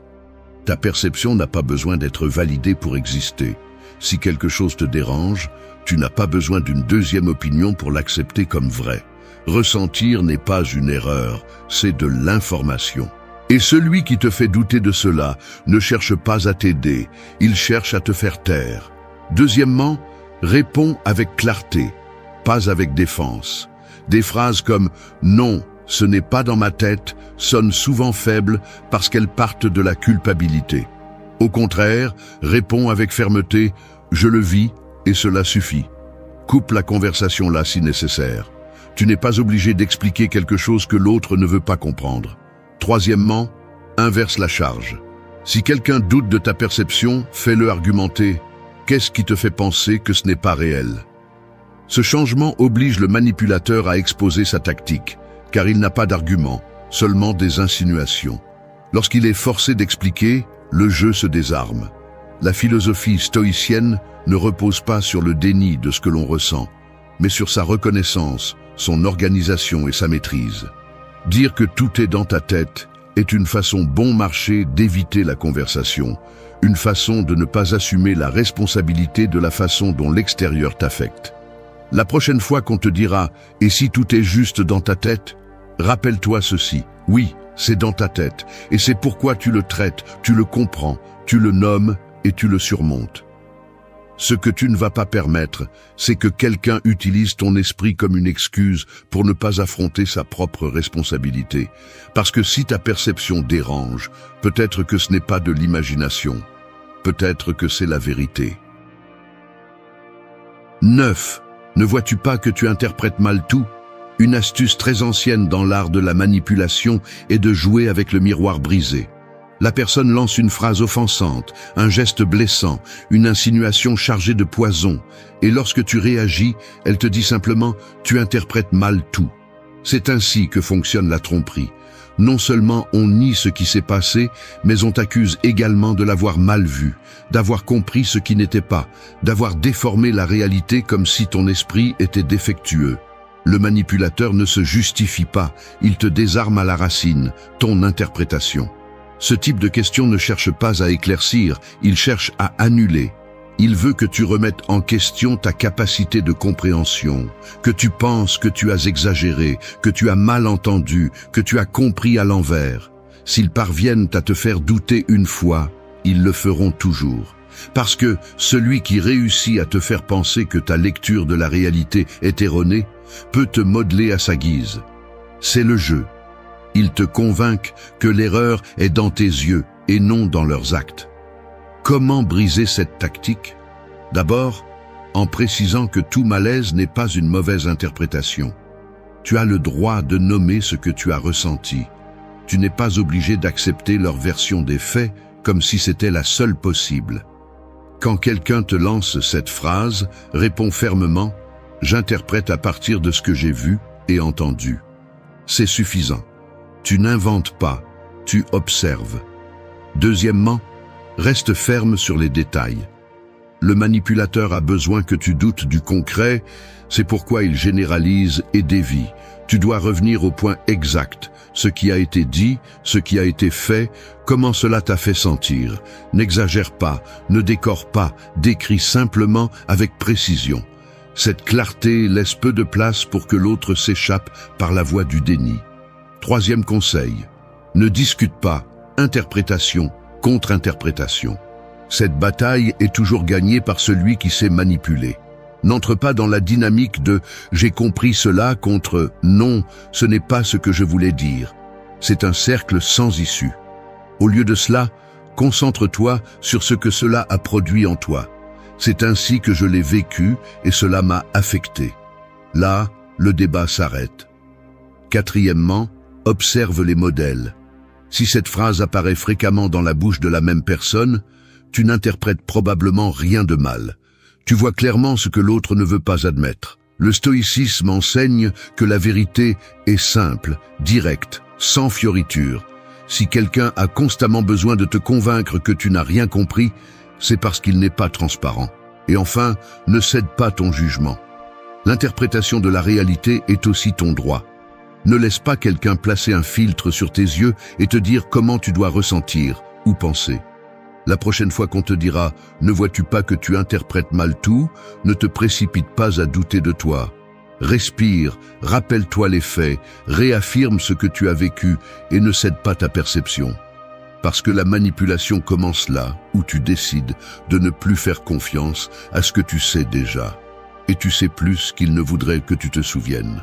Ta perception n'a pas besoin d'être validée pour exister. Si quelque chose te dérange, tu n'as pas besoin d'une deuxième opinion pour l'accepter comme vrai. Ressentir n'est pas une erreur, c'est de l'information. Et celui qui te fait douter de cela ne cherche pas à t'aider, il cherche à te faire taire. Deuxièmement, réponds avec clarté, pas avec défense. Des phrases comme « Non, ce n'est pas dans ma tête » sonnent souvent faibles parce qu'elles partent de la culpabilité. Au contraire, réponds avec fermeté « Je le vis et cela suffit ». Coupe la conversation là si nécessaire. Tu n'es pas obligé d'expliquer quelque chose que l'autre ne veut pas comprendre. Troisièmement, inverse la charge. Si quelqu'un doute de ta perception, fais-le argumenter. Qu'est-ce qui te fait penser que ce n'est pas réel? Ce changement oblige le manipulateur à exposer sa tactique, car il n'a pas d'argument, seulement des insinuations. Lorsqu'il est forcé d'expliquer, le jeu se désarme. La philosophie stoïcienne ne repose pas sur le déni de ce que l'on ressent, mais sur sa reconnaissance, son organisation et sa maîtrise. Dire que tout est dans ta tête est une façon bon marché d'éviter la conversation, une façon de ne pas assumer la responsabilité de la façon dont l'extérieur t'affecte. La prochaine fois qu'on te dira « Et si tout est juste dans ta tête ?» rappelle-toi ceci. Oui, c'est dans ta tête, et c'est pourquoi tu le traites, tu le comprends, tu le nommes et tu le surmontes. Ce que tu ne vas pas permettre, c'est que quelqu'un utilise ton esprit comme une excuse pour ne pas affronter sa propre responsabilité. Parce que si ta perception dérange, peut-être que ce n'est pas de l'imagination, peut-être que c'est la vérité. 9. Ne vois-tu pas que tu interprètes mal tout? Une astuce très ancienne dans l'art de la manipulation est de jouer avec le miroir brisé. La personne lance une phrase offensante, un geste blessant, une insinuation chargée de poison, et lorsque tu réagis, elle te dit simplement « tu interprètes mal tout ». C'est ainsi que fonctionne la tromperie. Non seulement on nie ce qui s'est passé, mais on t'accuse également de l'avoir mal vu, d'avoir compris ce qui n'était pas, d'avoir déformé la réalité comme si ton esprit était défectueux. Le manipulateur ne se justifie pas, il te désarme à la racine, ton interprétation. Ce type de question ne cherche pas à éclaircir, il cherche à annuler. Il veut que tu remettes en question ta capacité de compréhension, que tu penses que tu as exagéré, que tu as mal entendu, que tu as compris à l'envers. S'ils parviennent à te faire douter une fois, ils le feront toujours. Parce que celui qui réussit à te faire penser que ta lecture de la réalité est erronée peut te modeler à sa guise. C'est le jeu. Ils te convainquent que l'erreur est dans tes yeux et non dans leurs actes. Comment briser cette tactique? D'abord, en précisant que tout malaise n'est pas une mauvaise interprétation. Tu as le droit de nommer ce que tu as ressenti. Tu n'es pas obligé d'accepter leur version des faits comme si c'était la seule possible. Quand quelqu'un te lance cette phrase, réponds fermement « J'interprète à partir de ce que j'ai vu et entendu ». C'est suffisant. Tu n'inventes pas, tu observes. Deuxièmement, reste ferme sur les détails. Le manipulateur a besoin que tu doutes du concret, c'est pourquoi il généralise et dévie. Tu dois revenir au point exact, ce qui a été dit, ce qui a été fait, comment cela t'a fait sentir. N'exagère pas, ne décore pas, décris simplement avec précision. Cette clarté laisse peu de place pour que l'autre s'échappe par la voie du déni. Troisième conseil, ne discute pas, interprétation, contre-interprétation. Cette bataille est toujours gagnée par celui qui sait manipuler. N'entre pas dans la dynamique de « j'ai compris cela » contre « non, ce n'est pas ce que je voulais dire ». C'est un cercle sans issue. Au lieu de cela, concentre-toi sur ce que cela a produit en toi. C'est ainsi que je l'ai vécu et cela m'a affecté. Là, le débat s'arrête. Quatrièmement, observe les modèles. Si cette phrase apparaît fréquemment dans la bouche de la même personne, tu n'interprètes probablement rien de mal. Tu vois clairement ce que l'autre ne veut pas admettre. Le stoïcisme enseigne que la vérité est simple, directe, sans fioritures. Si quelqu'un a constamment besoin de te convaincre que tu n'as rien compris, c'est parce qu'il n'est pas transparent. Et enfin, ne cède pas ton jugement. L'interprétation de la réalité est aussi ton droit. Ne laisse pas quelqu'un placer un filtre sur tes yeux et te dire comment tu dois ressentir ou penser. La prochaine fois qu'on te dira « Ne vois-tu pas que tu interprètes mal tout ?» ne te précipite pas à douter de toi. Respire, rappelle-toi les faits, réaffirme ce que tu as vécu et ne cède pas ta perception. Parce que la manipulation commence là où tu décides de ne plus faire confiance à ce que tu sais déjà. Et tu sais plus qu'il ne voudrait que tu te souviennes.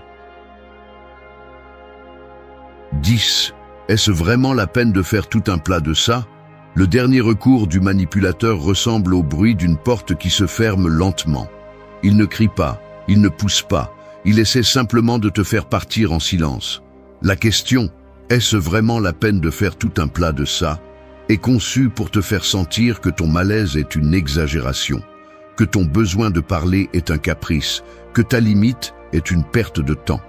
10. Est-ce vraiment la peine de faire tout un plat de ça? Le dernier recours du manipulateur ressemble au bruit d'une porte qui se ferme lentement. Il ne crie pas, il ne pousse pas, il essaie simplement de te faire partir en silence. La question « Est-ce vraiment la peine de faire tout un plat de ça ?» est conçue pour te faire sentir que ton malaise est une exagération, que ton besoin de parler est un caprice, que ta limite est une perte de temps.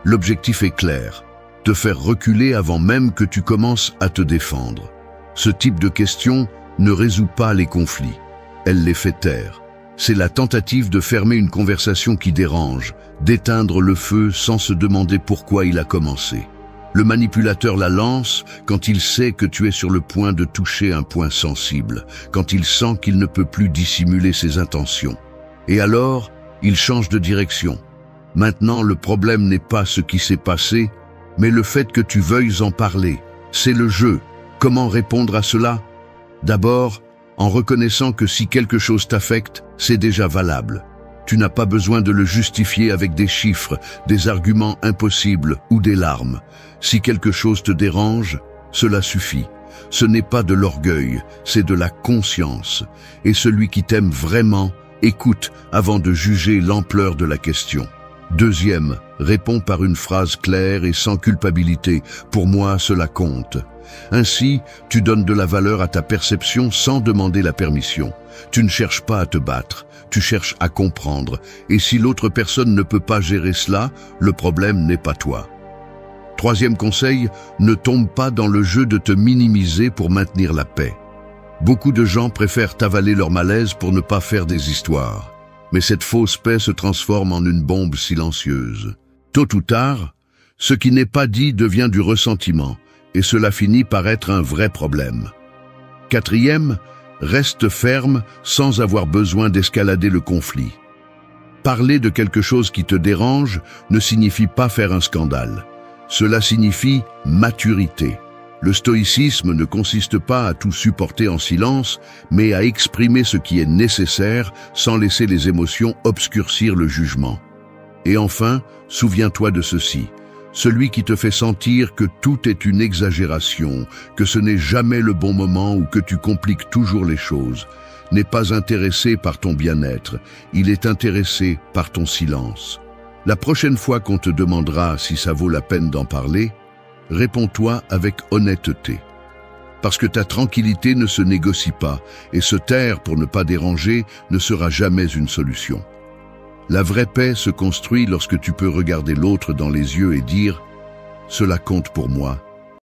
L'objectif est clair. Te faire reculer avant même que tu commences à te défendre. Ce type de question ne résout pas les conflits, elle les fait taire. C'est la tentative de fermer une conversation qui dérange, d'éteindre le feu sans se demander pourquoi il a commencé. Le manipulateur la lance quand il sait que tu es sur le point de toucher un point sensible, quand il sent qu'il ne peut plus dissimuler ses intentions. Et alors, il change de direction. Maintenant, le problème n'est pas ce qui s'est passé, mais le fait que tu veuilles en parler. C'est le jeu. Comment répondre à cela? D'abord, en reconnaissant que si quelque chose t'affecte, c'est déjà valable. Tu n'as pas besoin de le justifier avec des chiffres, des arguments impossibles ou des larmes. Si quelque chose te dérange, cela suffit. Ce n'est pas de l'orgueil, c'est de la conscience. Et celui qui t'aime vraiment, écoute avant de juger l'ampleur de la question. Deuxième, réponds par une phrase claire et sans culpabilité. Pour moi, cela compte. Ainsi, tu donnes de la valeur à ta perception sans demander la permission. Tu ne cherches pas à te battre, tu cherches à comprendre. Et si l'autre personne ne peut pas gérer cela, le problème n'est pas toi. Troisième conseil, ne tombe pas dans le jeu de te minimiser pour maintenir la paix. Beaucoup de gens préfèrent avaler leur malaise pour ne pas faire des histoires. Mais cette fausse paix se transforme en une bombe silencieuse. Tôt ou tard, ce qui n'est pas dit devient du ressentiment, et cela finit par être un vrai problème. Quatrième, reste ferme sans avoir besoin d'escalader le conflit. Parler de quelque chose qui te dérange ne signifie pas faire un scandale. Cela signifie maturité. Le stoïcisme ne consiste pas à tout supporter en silence, mais à exprimer ce qui est nécessaire sans laisser les émotions obscurcir le jugement. Et enfin, souviens-toi de ceci. Celui qui te fait sentir que tout est une exagération, que ce n'est jamais le bon moment ou que tu compliques toujours les choses, n'est pas intéressé par ton bien-être, il est intéressé par ton silence. La prochaine fois qu'on te demandera si ça vaut la peine d'en parler, réponds-toi avec honnêteté. Parce que ta tranquillité ne se négocie pas, et se taire pour ne pas déranger ne sera jamais une solution. La vraie paix se construit lorsque tu peux regarder l'autre dans les yeux et dire « Cela compte pour moi,